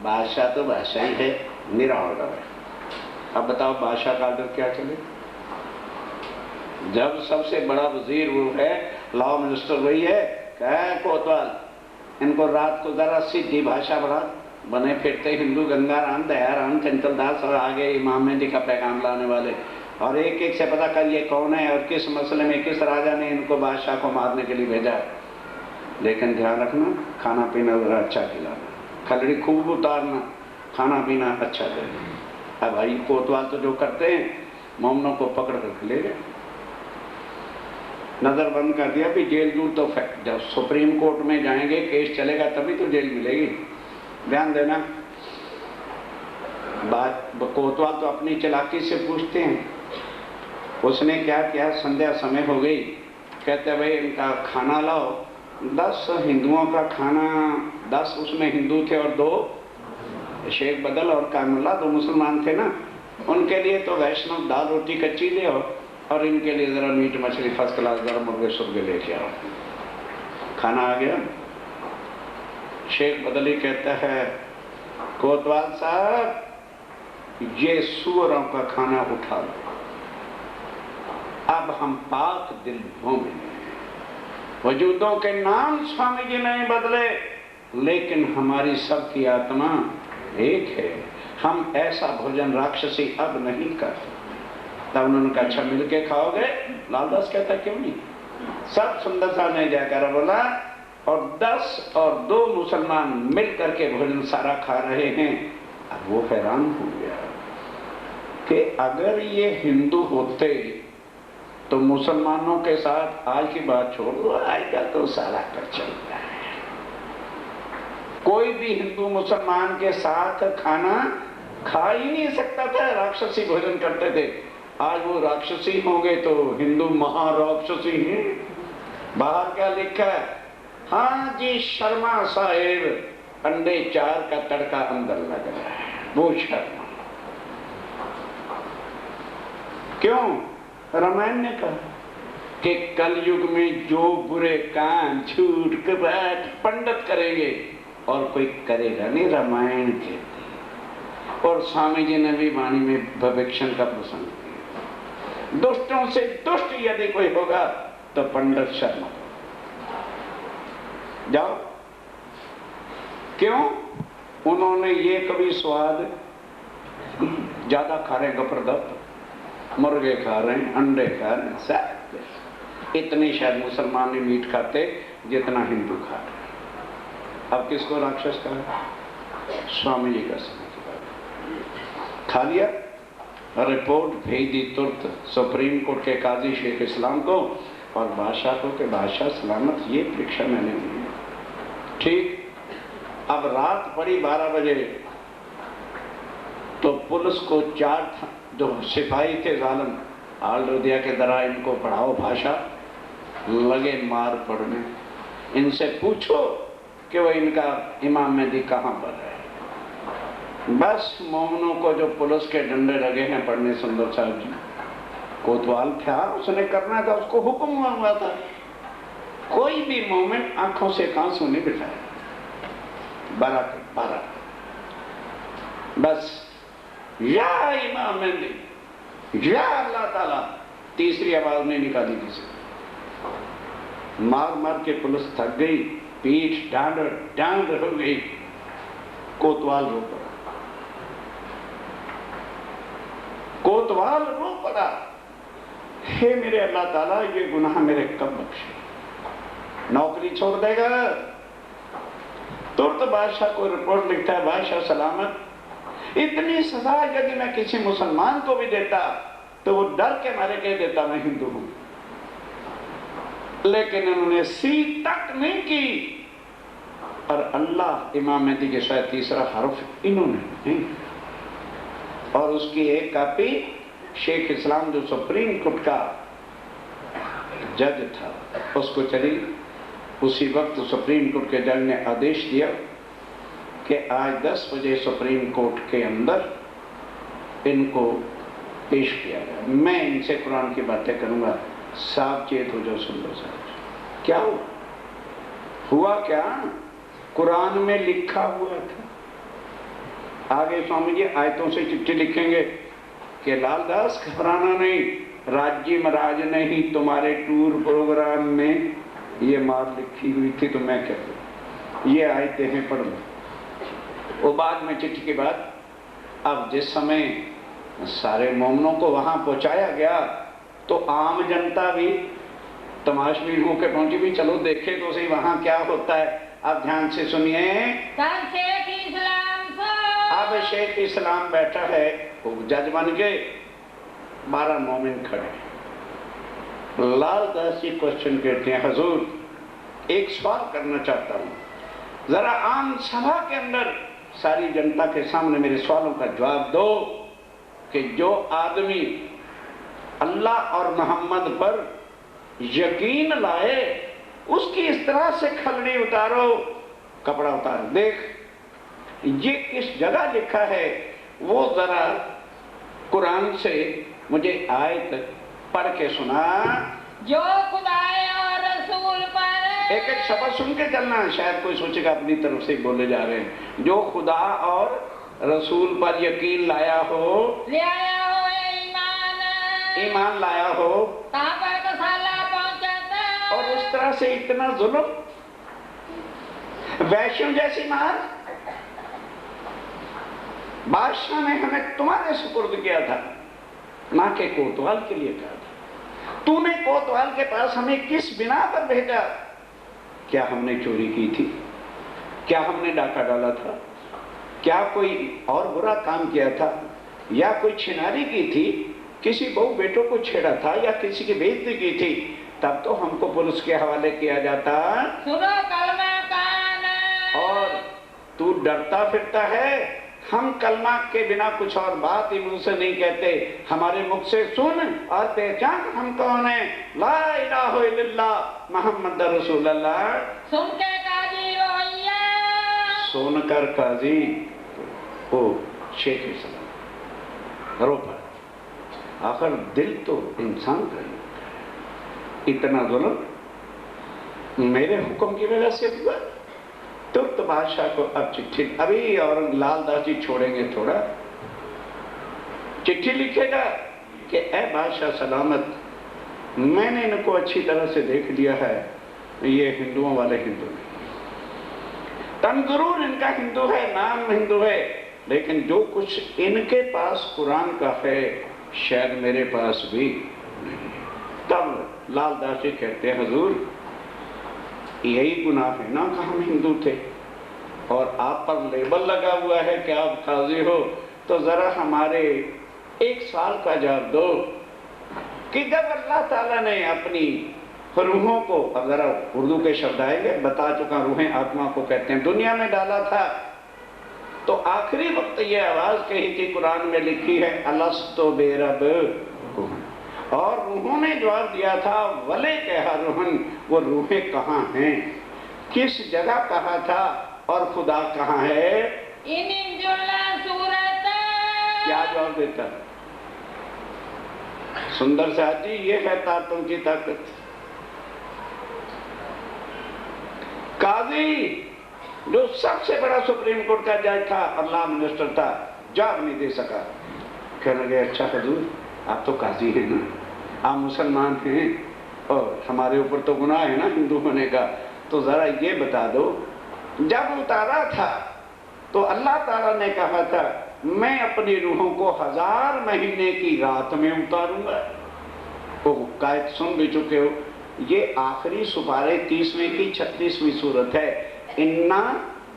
बादशाह तो बादशाह ही है, निरा ऑर्डर है। अब बताओ बादशाह का ऑर्डर क्या चले? जब सबसे बड़ा वजीर वो है, लॉ मिनिस्टर वही है, कहा कोतवाल इनको रात को जरा सीधी भाषा बढ़ा, बने फिरते हिंदू गंगाराम, दयाराम, चंचल दास और आगे इमाम मेहदी का पैगाम लाने वाले, और एक एक से पता कर ये कौन है और किस मसले में किस राजा ने इनको बादशाह को मारने के लिए भेजा। लेकिन ध्यान रखना, खाना पीना जरा अच्छा खिलाना, खलड़ी खूब उतारना, खाना पीना अच्छा देना। अब भाई कोतवाल तो जो करते हैं, मोमनों को पकड़ कर ले गए, नजर बंद कर दिया भी जेल जूल तो जब सुप्रीम कोर्ट में जाएंगे केस चलेगा तभी तो जेल मिलेगी। ध्यान देना, बात कोतवाल तो अपनी चालाकी से पूछते हैं। उसने क्या किया, संध्या समय हो गई, कहते भाई इनका खाना लाओ। 10 हिंदुओं का खाना, 10 उसमें हिंदू थे और 2 शेख बदल और कामुल्ला 2 मुसलमान थे ना, उनके लिए तो वैष्णव दाल रोटी कच्ची ले आओ, और इनके लिए जरा मीट मछली फर्स्ट क्लास जरा मुर्गे सुर्गे लेके आओ। खाना आ गया। शेख बदली कहता है कोतवाल साहब ये सूअरों का खाना उठा लो, अब हम पाक दिल भूमि वजूदों के नाम स्वामी जी नहीं बदले, लेकिन हमारी सबकी आत्मा एक है, हम ऐसा भोजन राक्षसी अब नहीं कर सकते। तब उन्होंने कहा अच्छा मिल के खाओगे? लालदास कहता क्यों नहीं। सब सुंदर साहब ने जाकर बोला, और 10 और 2 मुसलमान मिल करके भोजन सारा खा रहे हैं। अब वो हैरान हो गया कि अगर ये हिंदू होते तो मुसलमानों के साथ, आज की बात छोड़ दो, आजकल तो सारा कर चलता है, कोई भी हिंदू मुसलमान के साथ खाना खा ही नहीं सकता था, राक्षसी भोजन करते थे। आज वो राक्षसी होंगे तो हिंदू महाराक्षसी हैं। बाहर क्या लिखा है? हाँ जी शर्मा साहेब, अंडे 4 का तड़का अंदर लग रहा है, वो शर्मा। क्यों? रामायण ने कहा कि कलयुग में जो बुरे काम, झूठ, कपट पंडित करेंगे और कोई करेगा नहीं, रामायण कहती। और स्वामी जी ने भी वाणी में भविष्यण का प्रसंग किया, दुष्टों से दुष्ट यदि कोई होगा तो पंडित शर्मा जाओ। क्यों? उन्होंने ये कभी स्वाद ज्यादा खा रहे, गपरगप मुर्गे खा रहे हैं, अंडे खा रहे हैं, इतनी शायद मुसलमान नहीं मीट खाते जितना हिंदू खा रहे। अब किसको राक्षस कहा? स्वामी जी का समय की बात। खा लिया, रिपोर्ट भेज दी तुरंत सुप्रीम कोर्ट के काजी शेख इस्लाम को और बादशाह को कि बादशाह सलामत, ये परीक्षा मैंने दी। ठीक, अब रात पड़ी 12 बजे, तो पुलिस को 4 जो सिपाही थे जालिम, ऑर्डर दिया कि जरा इनको पढ़ाओ भाषा। लगे मार पड़ने। इनसे पूछो कि वो इनका इमाम मेहदी कहाँ पर है। बस मोमनों को जो पुलिस के डंडे लगे हैं पढ़ने, सुंदर साहब जी कोतवाल था, उसने करना था, उसको हुक्म हुआ था। कोई भी मोमिन आंखों से आंसू नहीं बिठाया। 12 बस या इमाम मेहदी या अल्लाह ताला, तीसरी आवाज नहीं निकाली किसी। मार मार के पुलिस थक गई, पीठ डांड हो गई, कोतवाल रो पड़ा। कोतवाल रो पड़ा, हे मेरे अल्लाह ताला, ये गुनाह मेरे कब बख्शे? नौकरी छोड़ देगा? तुरंत बादशाह को रिपोर्ट लिखता है, बादशाह सलामत, इतनी सजा यदि मैं किसी मुसलमान को भी देता तो वो डर के मारे कह देता मैं हिंदू हूं, लेकिन उन्होंने सी तक नहीं की। और अल्लाह इमाम मेहदी के शायद तीसरा हर्फ इन्होंने नहीं। और उसकी एक कॉपी शेख इस्लाम जो सुप्रीम कोर्ट का जज था उसको चली। उसी वक्त सुप्रीम कोर्ट के जज ने आदेश दिया कि आज 10 बजे सुप्रीम कोर्ट के अंदर इनको पेश किया गया। मैं इनसे कुरान की बातें करूंगा, सावचेत हो जाओ। सुंदर साहब, क्या हुआ क्या? कुरान में लिखा हुआ था। आगे स्वामी जी आयतों से चिट्ठी लिखेंगे कि लालदास घबराना नहीं, राज्य महाराज ने ही तुम्हारे टूर प्रोग्राम में ये मार लिखी हुई थी, तो मैं क्या करूं? ये आयतें हैं, पढ़ लो। वो बाद में चिट्ठी के बाद, अब जिस समय सारे मोमनों को वहां पहुंचाया गया तो आम जनता भी तमाशबीन होकर पहुंची भी, चलो देखे तो सही वहां क्या होता है। अब ध्यान से सुनिए। अब शेख इस्लाम बैठा है, वो जज बन के, 12 मोमिन खड़े। लालदास जी क्वेश्चन करते हैं, हुजूर एक सवाल करना चाहता हूं, जरा आम सभा के अंदर सारी जनता के सामने मेरे सवालों का जवाब दो कि जो आदमी अल्लाह और मोहम्मद पर यकीन लाए उसकी इस तरह से खलड़ी उतारो, कपड़ा उतारो। देख ये किस जगह लिखा है, वो जरा कुरान से मुझे आयत पढ़ के सुना। जो खुदा और रसूल पर, एक एक शब्द सुन के चलना, शायद कोई सोचेगा अपनी तरफ से बोले जा रहे हैं। जो खुदा और रसूल पर यकीन लाया हो, ईमान लाया हो, और उस तरह से इतना जुल्म, वैश्यों जैसी मार, बादशाह ने हमें तुम्हारे सुपुर्द किया था, ना के कोतवाल के लिए कहा था। तूने कोतवाल के पास हमें किस बिना पर भेजा? क्या हमने चोरी की थी? क्या हमने डाका डाला था? क्या कोई और बुरा काम किया था? या कोई छिनारी की थी? किसी बहू बेटों को छेड़ा था या किसी की बेइज्जती की थी? तब तो हमको पुलिस के हवाले किया जाता। सुनो कलमा कान, और तू डरता फिरता है। हम कलमा के बिना कुछ और बात ही मुंह से नहीं कहते, हमारे मुख से सुन और पहचान हम कौन है। ला इलाहा इल्लल्लाह मुहम्मद रसूलुल्लाह। सुन के काजी रोइया, सुनकर काजी ओ शेख इस्लाम रो पड़ा। आखिर दिल तो इंसान का ही, इतना जुल्म मेरे हुक्म की वजह से हुआ। तुरंत बादशाह को अब चिट्ठी, अभी और लालदास जी छोड़ेंगे थोड़ा, चिट्ठी लिखेगा कि ए बादशाह सलामत, मैंने इनको अच्छी तरह से देख लिया है, ये हिंदुओं वाले हिंदू नहीं, तन जरूर इनका हिंदू है, नाम हिंदू है, लेकिन जो कुछ इनके पास कुरान का है शायद मेरे पास भी नहीं। तब लालदास जी कहते हैं हुजूर यही गुनाह है ना कि हम हिंदू थे और आप पर लेबल लगा हुआ है कि आप काजी हो, तो जरा हमारे 1 साल का जवाब दो कि जब अल्लाह ताला ने अपनी रूहों को, अगर उर्दू के शब्द आएंगे बता चुका, रूहें आत्मा को कहते हैं, दुनिया में डाला था, तो आखिरी वक्त ये आवाज कही थी, कुरान में लिखी है अलस्तो बेरब, और रूहों ने जवाब दिया था वले कहा रूहन, वो रूहें कहाँ हैं, किस जगह कहा था और खुदा कहाँ है? क्या जवाब देता? सुंदर साहब जी, ये है ताकतों की ताकत। काजी जो सबसे बड़ा सुप्रीम कोर्ट का जज था, अल्लाह मिनिस्टर था, जवाब नहीं दे सका। कहने लगे अच्छा हुजूर आप तो काजी हैं ना, आप मुसलमान हैं और हमारे ऊपर तो गुनाह है ना हिंदू होने का, तो जरा ये बता दो जब उतारा था तो अल्लाह ताला ने कहा था मैं अपनी रूहों को 1000 महीने की रात में उतारूंगा। तो कायद सुन भी चुके हो, ये आखिरी सुपारे 30वें की 36वीं सूरत है। इन्ना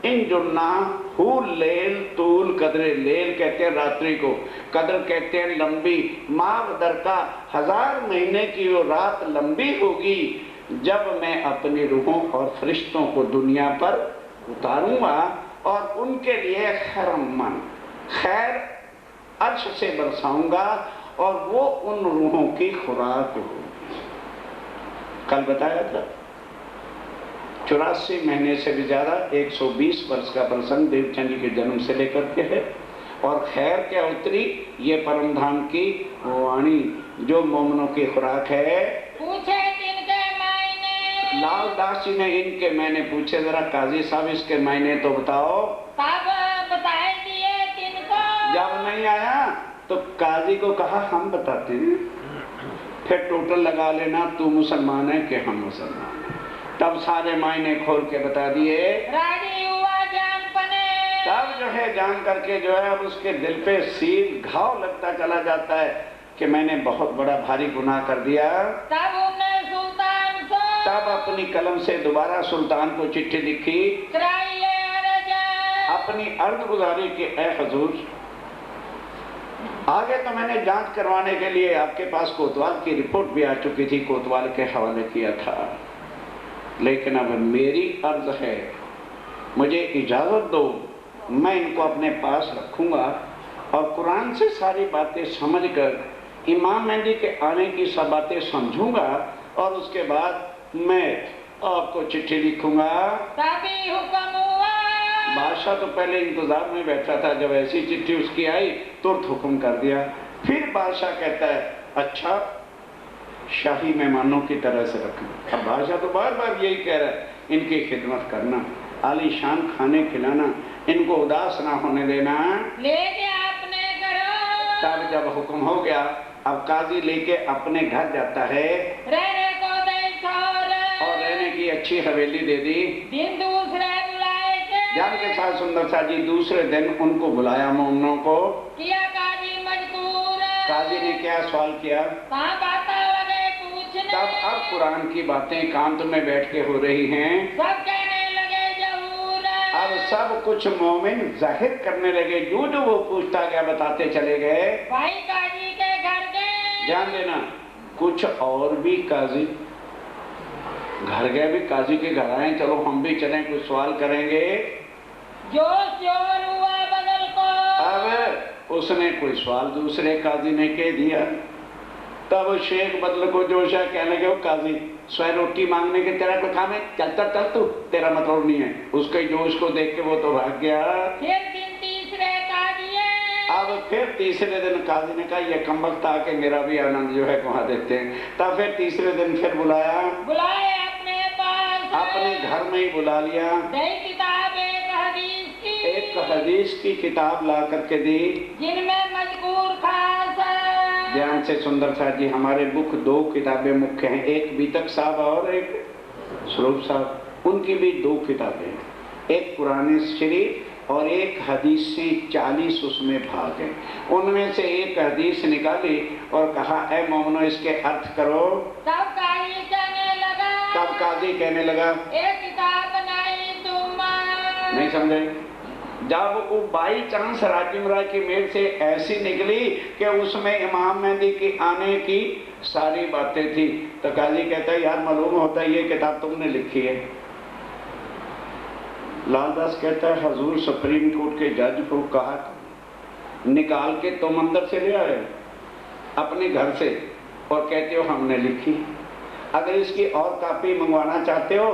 इन जुन्ना हु लेल तूल कदरे, लेल कहते हैं रात्रि को, कदर कहते हैं लंबी, माँ बदर का 1000 महीने की वो रात लंबी होगी जब मैं अपनी रूहों और फरिश्तों को दुनिया पर उतारूंगा और उनके लिए खैरमन खैर अर्श से बरसाऊंगा और वो उन रूहों की खुराक होगी। कल बताया था 84 महीने से भी ज्यादा 120 वर्ष का प्रसंग देवचंद जी के जन्म से लेकर के है, और खैर क्या उतरी ये परम धाम की वाणी जो मोमनों की खुराक है। पूछे किनके मायने? लालदास जी ने इनके मैंने पूछे, जरा काजी साहब इसके मायने तो बताओ। तब बताए दिए किनको? जब नहीं आया तो काजी को कहा हम बताते हैं, फिर टोटल लगा लेना तू मुसलमान है कि हम मुसलमान हैं। तब सारे मायने खोल के बता दिए, राजी हुआ जान पने। तब जो है जान करके जो है अब उसके दिल पे सील घाव लगता चला जाता है कि मैंने बहुत बड़ा भारी गुनाह कर दिया। तब उन्हें सुल्तान को, तब अपनी कलम से दोबारा सुल्तान को चिट्ठी लिखी, अपनी अर्ज गुजारी कि ए हुजूर आगे तो मैंने जांच करवाने के लिए आपके पास कोतवाल की रिपोर्ट भी आ चुकी थी, कोतवाल के हवाले किया था, लेकिन अब मेरी अर्ज है मुझे इजाजत दो, मैं इनको अपने पास रखूंगा और कुरान से सारी बातें समझकर इमाम मेहदी के आने की सब बातें समझूंगा और उसके बाद मैं आपको चिट्ठी लिखूंगा। तभी हुक्म हुआ। बादशाह तो पहले इंतजार में बैठा था, जब ऐसी चिट्ठी उसकी आई तुरंत हुक्म कर दिया। फिर बादशाह कहता है अच्छा शाही मेहमानों की तरह से रखना। अब बादशाह तो बार बार यही कह रहा है इनकी खिदमत करना, आलीशान खाने खिलाना, इनको उदास ना होने देना। लेके अपने करो। तब जब हुक्म हो गया अब काजी लेके अपने घर जाता है, रहने को दे और रहने की अच्छी हवेली दे दी। दिन दूसरे बुलाए के जान के साथ सुंदर सा जी दूसरे दिन उनको बुलाया मोमनों को, किया काजी मजबूर। काजी ने क्या सवाल किया, कहाँ बातें लगे पूछने। तब अब कुरान की बातें एकांत में बैठ के हो रही हैं। सब कहने लगे जहूर। अब सब कुछ मोमिन जाहिर करने लगे, जो जो वो पूछता गया बताते चले गए। भाई काजी के घर गए। ध्यान देना कुछ और भी काजी घर गए, भी काजी के घर आए, चलो हम भी चलें कुछ सवाल करेंगे। जोश जोर हुआ बदल को। अब उसने कोई सवाल दूसरे काजी ने कह दिया, तब शेख बदल को जोश है, कहने लगे काजी स्वयं रोटी मांगने के तेरा कोई काम है, चलता चल तू, तेरा मतलब नहीं है। उसके जोश को देख के वो तो भाग गया। फिर दिन तीसरे काजी है। अब फिर तीसरे दिन काजी ने कहा ये कम वक्त आके मेरा भी आनंद जो है वहां देते हैं। तब फिर तीसरे दिन फिर बुलाया, बुलाए अपने पास, अपने घर में ही बुला लिया। किताब एक हदीस की किताब ला करके दी, जिनमें मजबूर खास है। ध्यान से सुंदर साहब जी, हमारे मुख्य 2 किताबें मुख्य हैं, एक बीतक साहब और एक स्वरूप साहब, उनकी भी 2 किताबें हैं, एक कुरान शरीफ और एक हदीस से 40 उसमें भाग है। उनमें से एक हदीस निकाली और कहा ऐ मोमनो इसके अर्थ करो। तब काजी अब काजी कहने लगा एक किताब नहीं तुम नहीं समझे। जब वो बाई चांस राजिमरा की मेल से ऐसी निकली कि उसमें इमाम मेहदी के आने की सारी बातें थी, तो काजी कहता है यार मालूम होता है ये किताब तुमने लिखी है। लालदास कहता है हजूर सुप्रीम कोर्ट के जज को कहा निकाल के तुम अंदर से ले आए अपने घर से और कहते हो हमने लिखी। अगर इसकी और कॉपी मंगवाना चाहते हो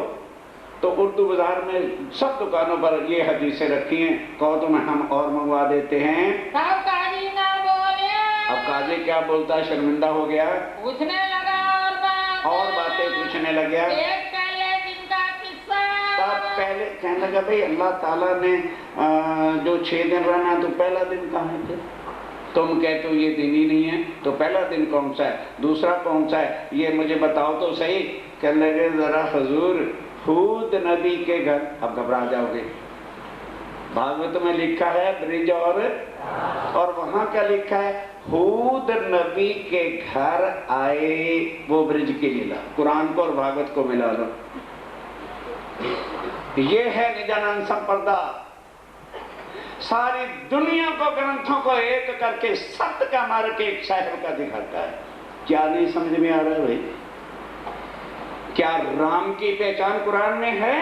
तो उर्दू बाजार में सब दुकानों पर ये हदीसें रखी हैं, कहो तो हम और मंगवा देते हैं। तब काजी ना बोले। अब काजी क्या बोलता है, शर्मिंदा हो गया, पूछने लगा और बातें पूछने लग गया। एक पहले दिन का किस्सा। तब पहले कहने लगा भाई अल्लाह ताला ने जो 6 दिन रहना तो पहला दिन कहाँ थे, तुम कहते हो ये दिन ही नहीं है, तो पहला दिन कौन सा है, दूसरा कौन सा है, ये मुझे बताओ तो सही। कहने लगे जरा हजूर हूद नबी के घर। अब घबरा जाओगे, भागवत में लिखा है ब्रिज और वहां क्या लिखा है, हूद नबी के घर आए, वो ब्रिज की लीला। कुरान को और भागवत को मिला लो, ये है निजानंद संप्रदा। सारी दुनिया को ग्रंथों को एक करके सत्य का मार्ग के एक साहिब का दिखाता है। क्या नहीं समझ में आ रहा है भाई? क्या राम की पहचान कुरान में है?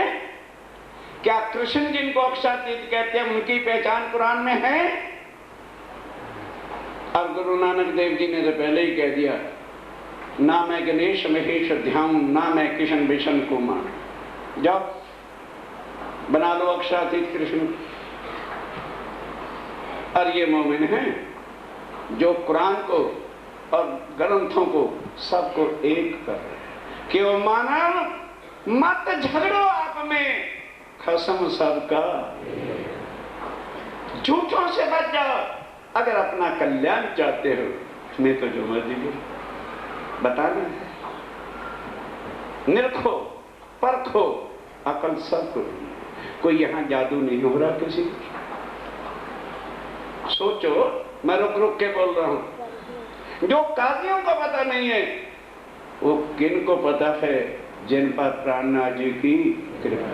क्या कृष्ण जिनको अक्षातीत कहते हैं उनकी पहचान कुरान में है? अब गुरु नानक देव जी ने तो पहले ही कह दिया, ना मैं गणेश महेश ध्यान, ना मैं किशन विशन को मान। जाओ बना लो अक्षातीत कृष्ण। और ये मोमिन हैं जो कुरान को और ग्रंथों को सबको एक कर रहे हैं कि वो मानव मत झगड़ो आप में, कसम सबका, झूठों से बच जाओ। अगर अपना कल्याण चाहते हो नहीं तो जो मर्जी करो, बताना है, निरखो परखो, अकल सबको। कोई यहां जादू नहीं हो रहा किसी। सोचो, मैं रुक रुक के बोल रहा हूं। जो काजियों को पता नहीं है वो किन को पता है, जिन पर प्राणनाथ जी की कृपा।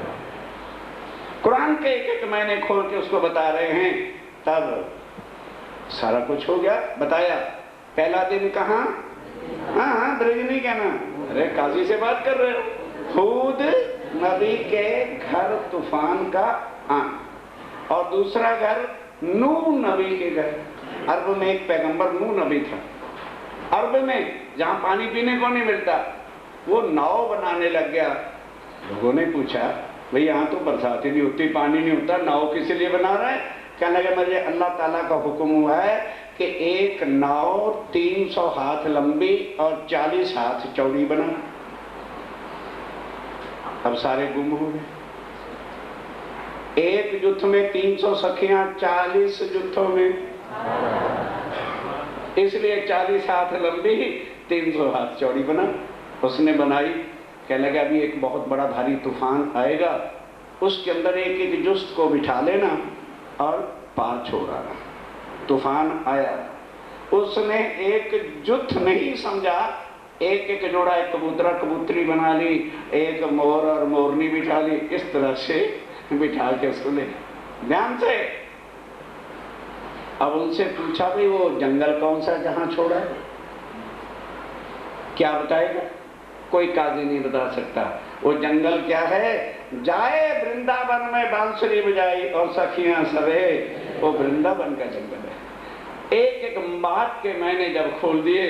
कुरान के एक एक महीने खोल के उसको बता रहे हैं, तब सारा कुछ हो गया। बताया पहला दिन कहाँ, हाँ ब्रिज नहीं कहना, अरे काजी से बात कर रहे हो। हूद नबी के घर तूफान का आन, और दूसरा घर नूह नबी के घर। अरब में एक पैगंबर नूह नबी था। अरब में जहां पानी पीने को नहीं मिलता, वो नाव बनाने लग गया। लोगों ने पूछा भाई यहाँ तो बरसात ही नहीं होती, पानी नहीं होता, नाव किस लिए बना रहा है? कहने लगे मुझे अल्लाह ताला का हुक्म हुआ है कि एक नाव 300 हाथ लंबी और 40 हाथ चौड़ी बना। अब सारे गुम हो गए। एक जुत्थ में 300 सखियां, 40 जुत्थों में, इसलिए 40 हाथ लंबी 300 हाथ चौड़ी बना। उसने बनाई। कहने लगा अभी एक बहुत बड़ा भारी तूफान आएगा, उसके अंदर एक एक जुस्त को बिठा लेना और पार छोड़ आना। तूफान आया, उसने एक जुत्थ नहीं समझा, एक एक जोड़ा, एक कबूतरा कबूतरी बना ली, एक मोर और मोरनी बिठा ली, इस तरह से बिठा के सुने ध्यान से। अब उनसे पूछा भाई वो जंगल कौन सा जहां छोड़ा है, क्या बताएगा? कोई काजी नहीं बता सकता। वो जंगल क्या है? जाए वृंदावन में बांसुरी बजाई और सखियां सवे, वो वृंदावन का जंगल है। एक एक बात के मैंने जब खोल दिए,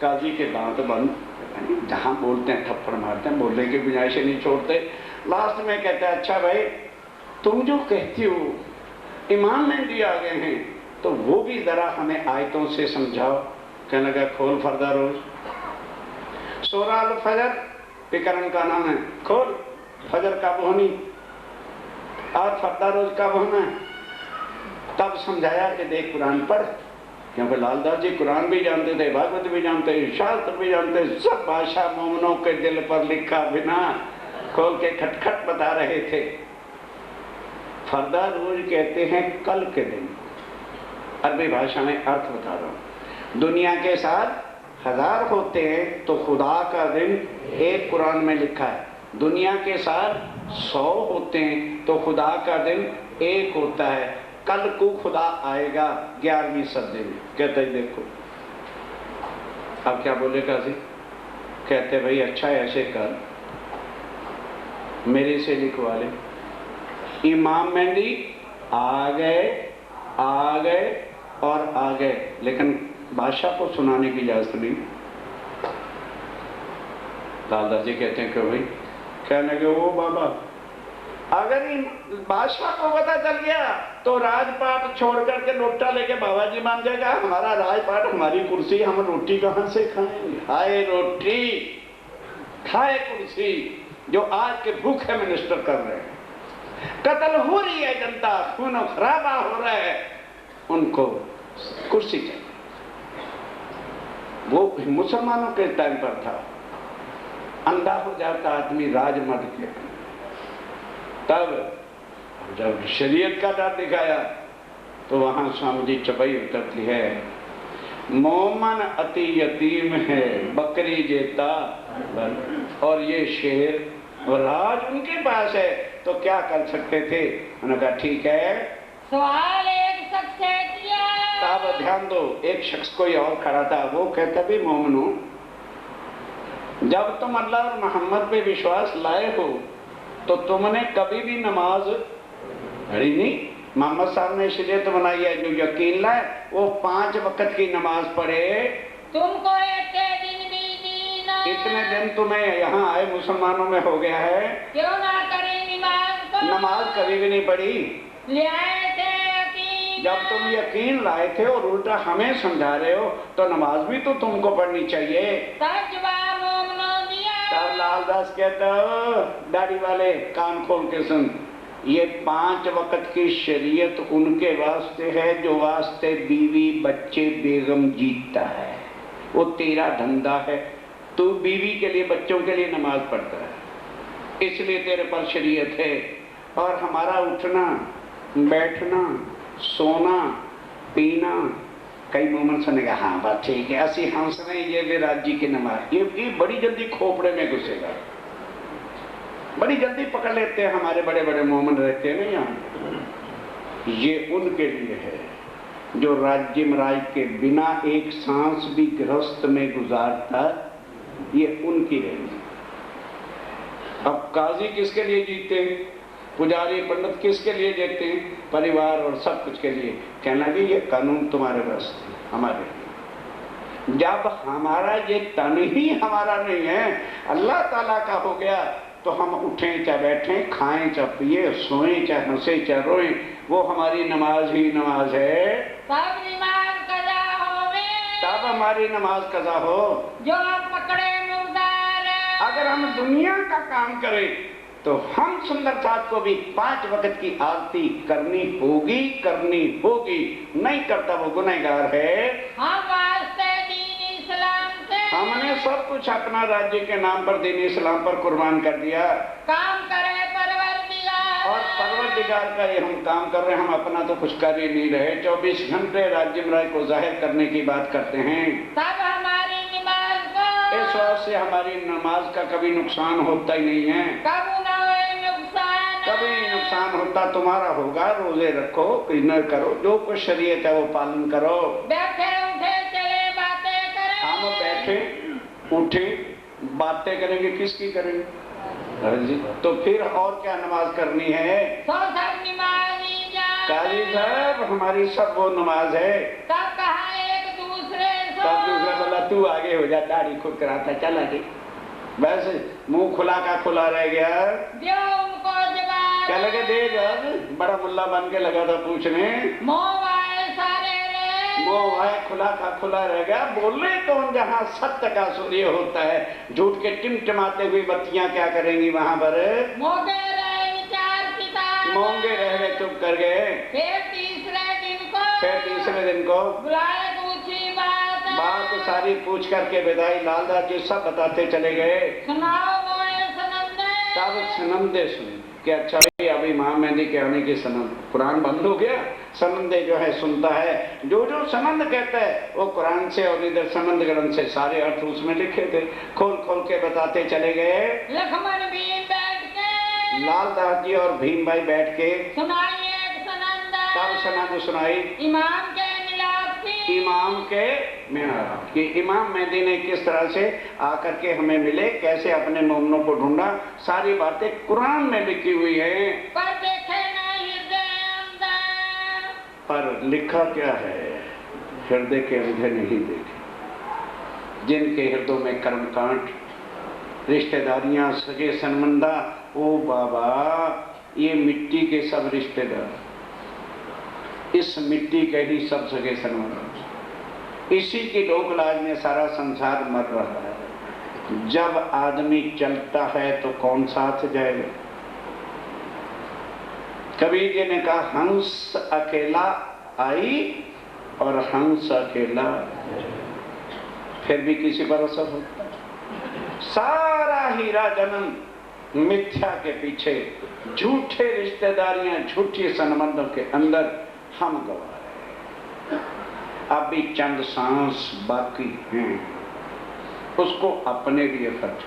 काजी के दांत बंद। जहां बोलते हैं थप्पड़ मारते हैं, बोलने की गुंजाइश नहीं छोड़ते। लास्ट में कहते हैं अच्छा भाई तुम जो कहती हो इमाम मेहदी आ गए हैं, तो वो भी जरा हमें आयतों से समझाओ। कहने लगा खोल फरदा रोज, सूरह अल फजर विकरण का नाम है, खोल फजर कब होनी और फरदा रोज कब होना है। तब समझाया कि देख कुरान पढ़, क्योंकि लालदास जी कुरान भी जानते थे, भागवत भी जानते थे, शास्त्र भी जानते, सब भाषा मोमनों के दिल पर लिखा बिना खोल के खटखट बता रहे थे। फरदा रोज कहते हैं कल के दिन, अरबी भाषा में अर्थ बता रहा हूं। दुनिया के साथ 1000 होते हैं तो खुदा का दिन एक कुरान में लिखा है, दुनिया के साथ 100 होते हैं तो खुदा का दिन एक होता है। कल को खुदा आएगा 11वीं सदी में। कहते हैं देखो अब क्या बोले काजी, कहते भाई अच्छा ऐसे कर, मेरे से लिखवा ले। इमाम मेहंदी आ गए और आ गए, लेकिन बादशाह को सुनाने की इजाजत नहीं। दादाजी कहते हैं कि भाई, कहने लगे वो बाबा अगर इन बादशाह को पता चल गया तो राजपाट छोड़ करके लोटा लेके बाबा जी मान जाएगा। हमारा राजपाट, हमारी कुर्सी, हम रोटी कहां से खाएंगे? खाए रोटी, खाए कुर्सी, जो आज के भूखे मिनिस्टर कर रहे हैं। कत्ल हो रही है जनता, खून खराबा हो रहा है, उनको कुर्सी चाहिए। वो मुसलमानों के टाइम पर था, अंधा हो जाता आदमी राजमर्द के। तब जब शरीयत का डर दिखाया तो वहां स्वामी जी चपाई उतरती है, मोमन अति यतीम है बकरी जेता, और ये शेर और राज उनके पास है तो क्या कर सकते थे? उन्होंने कहा ठीक है। सवाल एक शख्स से किया। तब ध्यान दो, एक शख्स कोई और खड़ा था, वो कहता भी मोमनो, जब तुम अल्लाह और मोहम्मद पे विश्वास लाए हो तो तुमने कभी भी नमाज पढ़ी नहीं। मोहम्मद साहब ने इसलिए तो बनाई है, जो यकीन लाए वो 5 वक्त की नमाज पढ़े। तुमको इतने दिन भी दीना, इतने दिन तुम्हें यहाँ आए मुसलमानों में हो गया है, क्यों ना करें नमाज को? नमाज कभी भी नहीं पढ़ी। ले आए थे यकीन, जब तुम यकीन लाए थे और उल्टा हमें समझा रहे हो तो नमाज भी तो तुमको पढ़नी चाहिए। तब जवाब मोमनो दिया। तब लालदास कहता हो, दाढ़ी वाले कान खोल के सुन, ये 5 वक्त की शरीयत उनके वास्ते है जो वास्ते बीवी बच्चे बेगम जीतता है, वो तेरा धंधा है। तू बीवी के लिए बच्चों के लिए नमाज पढ़ता है, इसलिए तेरे पर शरीयत है। और हमारा उठना बैठना सोना पीना, कई मोमेंट सुने का हाँ बात ठीक है, असी हंस रहे ये विराट जी की नमाज, ये बड़ी जल्दी खोपड़े में घुसेगा, बड़ी जल्दी पकड़ लेते हैं। हमारे बड़े बड़े मोमेंट रहते हैं ना यहाँ, ये उनके लिए है जो राज्य महाराज के बिना एक सांस भी गृहस्थ में गुजारता, ये उनकी रहेगी। अब काजी किसके लिए जीते हैं, पुजारी पंडित किसके लिए देते हैं? परिवार और सब कुछ के लिए। कहना कि ये कानून तुम्हारे पास हमारे लिए। जब हमारा ये तन ही हमारा नहीं है, अल्लाह ताला का हो गया, तो हम उठें चाहे बैठें, खाएं चाहे पिए, सोएं चाहे हंसे चाहे रोएं, वो हमारी नमाज ही नमाज है। तब नमाज कजा होवे, तब हमारी नमाज कजा हो। जो आप पकड़े मुर्दार। अगर हम दुनिया का काम करें तो हम सुंदर साथ को भी 5 वक्त की आरती करनी होगी, नहीं करता वो गुनहगार है। हम वास्ते दीन इस्लाम से, हमने सब कुछ अपना राज्य के नाम पर दीन इस्लाम पर कुर्बान कर दिया। काम करे परवरदिगार, और परवरदिगार का ये हम काम कर रहे हैं, हम अपना तो कुछ कर ही नहीं रहे। 24 घंटे राज्य महाराज को जाहिर करने की बात करते हैं। तब हमारी नमाज को, इस वजह से हमारी नमाज का कभी नुकसान होता ही नहीं है। कब न होए नुकसान, कभी नुकसान होता तुम्हारा होगा। रोजे रखो, न करो, जो कुछ शरीयत है वो पालन करो। बैठे उठे चले बातें करें, हम बैठे उठे बातें करेंगे, किसकी करेंगे? जी तो फिर और क्या नमाज करनी है? तो सब नमाजी जाने। काजी साहब हमारी सब वो नमाज है। तब कहा एक दूसरे से, तब दूसरा बोला तू आगे हो जा, दाढ़ी खुद कराता चला गई, बस मुंह खुला का खुला रह गया। जो उनको जवाब, क्या लगे दे जब बड़ा मुल्ला बन के लगा था पूछने, मोबाइल सारे रे, वो है खुला का खुला रह गया। बोले कौन जहाँ सत्य का सूर्य होता है, झूठ के टिमटिमाते हुई बत्तियां क्या करेंगी वहां पर? मोगे रहे विचार किताब, मोंगे रह गए, चुप कर गए। फिर तीसरे दिन को बुलाए पूछी बात सारी पूछ करके विदाई लालदास जी सब बताते चले गए। सुनाओ मोए सनंदे, तब सनंदे सुने कि अच्छा भाई अभी इमाम मेहंदी के आने की सनंद, कुरान बंद हो गया, सनंदे जो है सुनता है, जो सनंद कहता है वो कुरान से और इधर सनंद ग्रंथ से सारे अर्थ उसमें लिखे थे, खोल खोल के बताते चले गए। लक्ष्मण भी लालदास जी और भीम भाई बैठ के सुनाई एक सनंद तब सनद सुनाई इमाम के मिलाप की इमाम के मिलाप कि इमाम मेहदी ने किस तरह से आकर के हमें मिले, कैसे अपने मोमनों को ढूंढा, सारी बातें कुरान में लिखी हुई है। पर देखे न हृदय अंदर, पर लिखा क्या है? हृदय के अंधे नहीं देखे, जिनके हृदयों में कर्मकांड, रिश्तेदारियां, सगे संबंधा, ओ बाबा ये मिट्टी के सब रिश्तेदार, इस मिट्टी के ही सब सगे संबंध, इसी की लोक लाज में सारा संसार मर रहा है। जब आदमी चलता है तो कौन साथ जाएगा? कबीर जी ने कहा हंस अकेला आई और हंस अकेला, फिर भी किसी पर असर होता है। सारा हीरा जन्म मिथ्या के पीछे, झूठे रिश्तेदारियां, झूठी संबंधों के अंदर हम गवा रहे हैं। अभी चंद सांस बाकी हैं, उसको अपने लिए खर्च,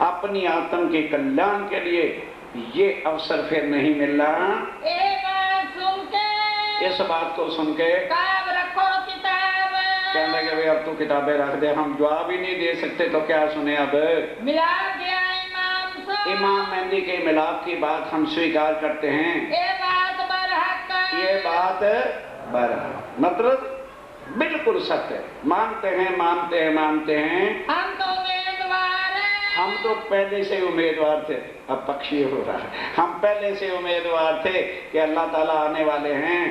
अपनी आत्म के कल्याण के लिए ये अवसर फिर नहीं मिल रहा। एक बात सुन के, इस बात को सुन के किताब रखो किताब, कहने लगे भाई अब तो किताबें रख दे, हम जवाब ही नहीं दे सकते तो क्या सुने। अब मिलाप गया इमाम से, इमाम मेहदी के मिलाप की बात हम स्वीकार करते हैं। ये बात बरहक, ये बात बरहक मतलब बिल्कुल सत्य है, मानते हैं मानते हैं मानते हैं। हम तो उम्मीदवार हैं, हम तो पहले से उम्मीदवार थे, अब पक्षी हो रहा है, हम पहले से उम्मीदवार थे कि अल्लाह ताला आने वाले हैं,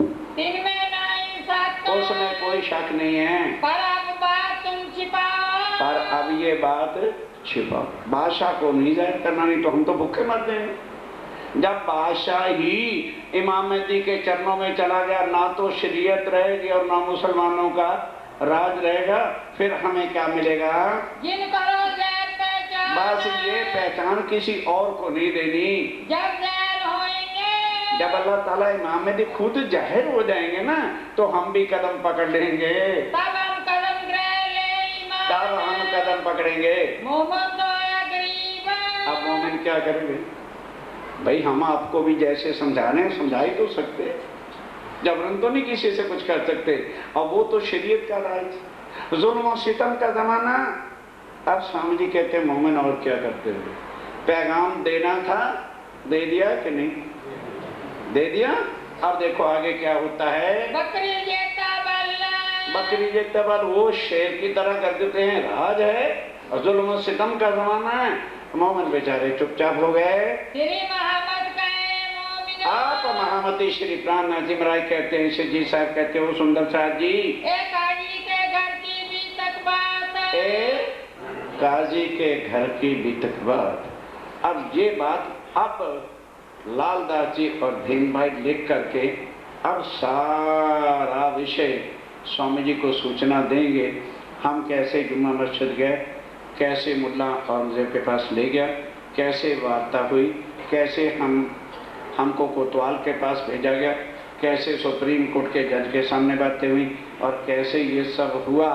इनमें नहीं शक, उसमें कोई शक नहीं है। पर अब बात तुम छिपाओ, पर अब ये बात छिपाओ, बादशाह को नहीं जाहिर करना, नहीं तो हम तो भूखे मर जाएंगे। जब बादशाह ही इमाम मेहदी के चरणों में चला गया, ना तो शरीयत रहेगी और ना मुसलमानों का राज रहेगा, फिर हमें क्या मिलेगा? जिन करो जहर पहचान, बस ये पहचान किसी और को नहीं देनी। जब जहर होएंगे, जब अल्लाह ताला इमाम मेहदी खुद जाहिर हो जाएंगे ना, तो हम भी कदम पकड़ लेंगे, तब हम कदम ग्रह ले इमाम, तब हम कदम पकड़ेंगे। मोहम्मद तो है गरीब, अब मोमिन क्या करेंगे? भाई हम आपको भी जैसे समझा रहे हैं समझा ही तो सकते, जबरन तो नहीं किसी से कुछ कर सकते। अब वो तो शरीयत का राज, जुल्म और सितम का जमाना। अब स्वामी जी कहते हैं मोमिन और क्या करते हुए, पैगाम देना था, दे दिया कि नहीं दे दिया। अब देखो आगे क्या होता है। बकरी जेता बल्ला, बकरी जेता बल, वो शेर की तरह कर देते हैं, राज है और जुल्म और सितम का जमाना है। मोमिन बेचारे चुपचाप हो गए। श्री मोहम्मद कहे मोमिन, आप महामती श्री प्राण नाजिम राय कहते हैं, श्री जी साहब कहते हो सुंदर साहब जी, एक काजी के घर की भी तक बात है, एक काजी के घर की भी तक बात। अब ये बात अब लालदास जी और भीम भाई लिख करके अब सारा विषय स्वामी जी को सूचना देंगे। हम कैसे जुम्मा मस्जिद गए, कैसे मुल्ला औरंगजेब के पास ले गया, कैसे वार्ता हुई, कैसे हमको कोतवाल के पास भेजा गया, कैसे सुप्रीम कोर्ट के जज के सामने बातें हुई और कैसे ये सब हुआ।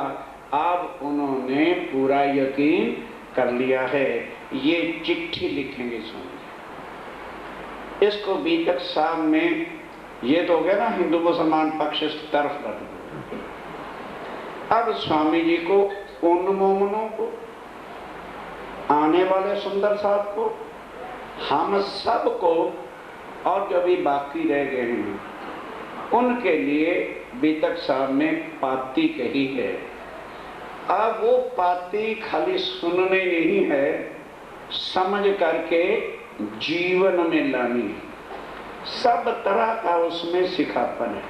अब उन्होंने पूरा यकीन कर लिया है। ये चिट्ठी लिखेंगे स्वामी, इसको बीतक साहब में ये तो हो गया ना हिंदू मुसलमान पक्ष तरफ रख दो। अब स्वामी जी को उन मोमनों को, आने वाले सुंदर साहब को, हम सब को और जो भी बाकी रह गए हैं उनके लिए बीतक साहब ने पाती कही है। अब वो पाती खाली सुनने नहीं है, समझ करके जीवन में लानी है। सब तरह का उसमें सिखापन है।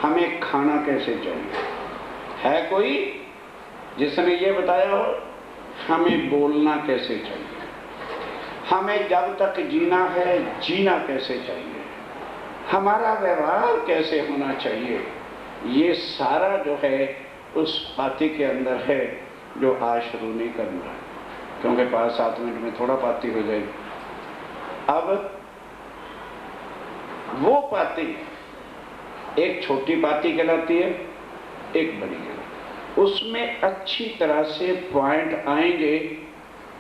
हमें खाना कैसे चाहिए, है कोई जिसने ये बताया हो? हमें बोलना कैसे चाहिए, हमें जब तक जीना है जीना कैसे चाहिए, हमारा व्यवहार कैसे होना चाहिए, ये सारा जो है उस पाती के अंदर है, जो आज शुरू नहीं करना है क्योंकि 5-7 मिनट में थोड़ा पाती हो जाएगी। अब वो पाती एक छोटी पाती कहलाती है, एक बड़ी कहलाती है। उसमें अच्छी तरह से पॉइंट आएंगे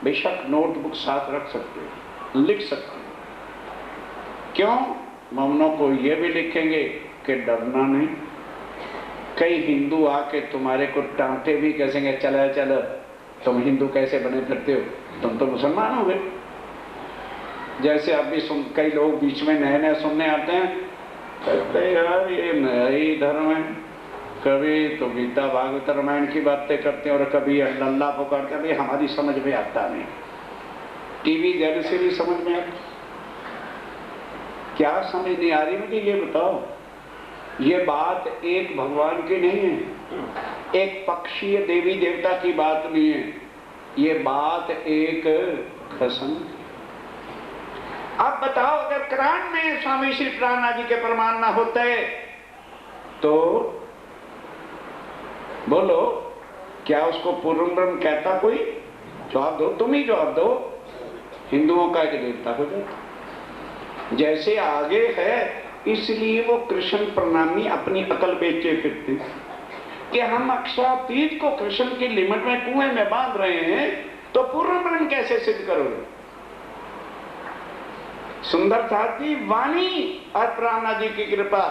बेशक नोटबुक साथ रख सकते हो, लिख सकते हो। क्यों? मोमनों को ये भी लिखेंगे कि डरना नहीं। कई हिंदू आके तुम्हारे को डांटे भी, कहेंगे चलो चलो तुम हिंदू कैसे बने फिरते हो, तुम तो मुसलमान हो गए। जैसे अब भी कई लोग बीच में नए नए सुनने आते हैं, कहते यार ये नया ही धर्म है, कभी तो गीता भागवत रामायण की बातें करते हैं और कभी अल्लाह पुकारते हैं। भाई हमारी समझ में आता नहीं, टीवी जब से भी समझ में आता, क्या समझ नहीं आ रही मुझे ये बताओ। ये बात एक भगवान की नहीं है, एक पक्षीय देवी देवता की बात नहीं है, ये बात एक कसम। अब बताओ अगर कुरान में स्वामी श्री प्राणनाथ जी के प्रमाण ना होते तो बोलो क्या उसको पूर्ण ब्रह्म कहता कोई? जवाब दो, तुम ही जवाब दो। हिंदुओं का एक देवता हो जाता। जैसे आगे है इसलिए वो कृष्ण प्रणामी अपनी अकल बेचे फिरते कि हम अक्षरातीत को कृष्ण की लिमिट में कुएं में बांध रहे हैं, तो पूर्ण ब्रह्म कैसे सिद्ध करोगे? सुंदर साथ जी वाणी और प्राणनाथ जी की कृपा,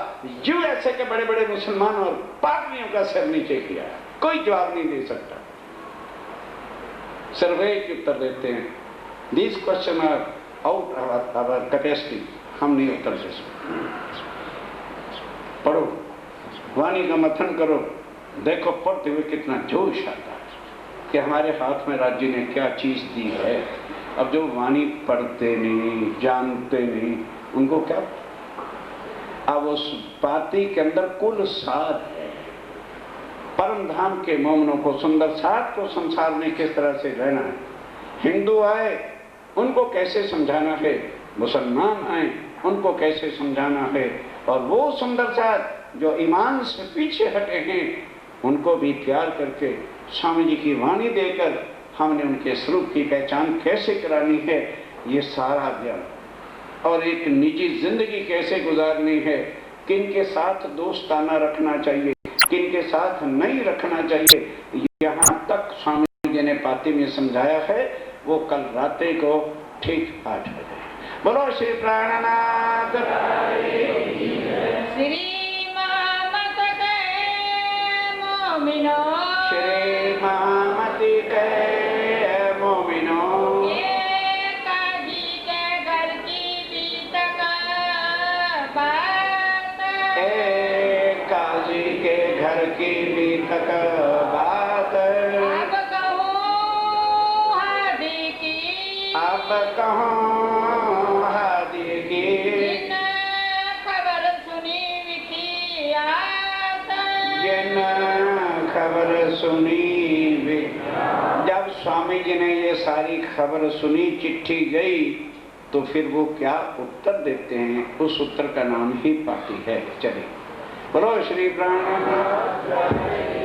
जो ऐसे के बड़े बड़े मुसलमान और पादरियों का सिर नीचे किया, कोई जवाब नहीं दे सकता। सर्वे के उत्तर देते हैं, this question are out of our capacity, हम नहीं उत्तर दे सकते। पढ़ो, वाणी का मंथन करो, देखो पढ़ते हुए कितना जोश आता है कि हमारे हाथ में राज्य ने क्या चीज दी है। अब जो वाणी पढ़ते नहीं, जानते नहीं, उनको क्या? अब उस पाती के अंदर कुल सार है। परम धाम के मोमनों को, सुंदर साथ को संसार में किस तरह से रहना है, हिंदू आए उनको कैसे समझाना है, मुसलमान आए उनको कैसे समझाना है, और वो सुंदर साथ जो ईमान से पीछे हटे हैं उनको भी प्यार करके स्वामी जी की वाणी देकर हमने उनके स्वरूप की पहचान कैसे करानी है, ये सारा ज्ञान, और एक निजी जिंदगी कैसे गुजारनी है, किनके साथ दोस्ताना रखना चाहिए, किनके साथ नहीं रखना चाहिए, यहाँ तक स्वामी जी ने पाती में समझाया है। वो कल रात्रि को ठीक 8 बजे। बोलो श्री प्राणनाथ श्री महामत के मोमिनो, श्री महामती के मोमिनो, काजी के घर की बीतक बात, काजी के घर की बीतक बात, अब कहूँ हादी की, अब कहूँ हादी की, जिन खबर सुनी विखी आत, जिन खबर सुनी। जब स्वामी जी ने ये सारी खबर सुनी, चिट्ठी गई, तो फिर वो क्या उत्तर देते हैं, उस उत्तर का नाम ही पाती है। चलिए बोलो श्री प्राणनाथ।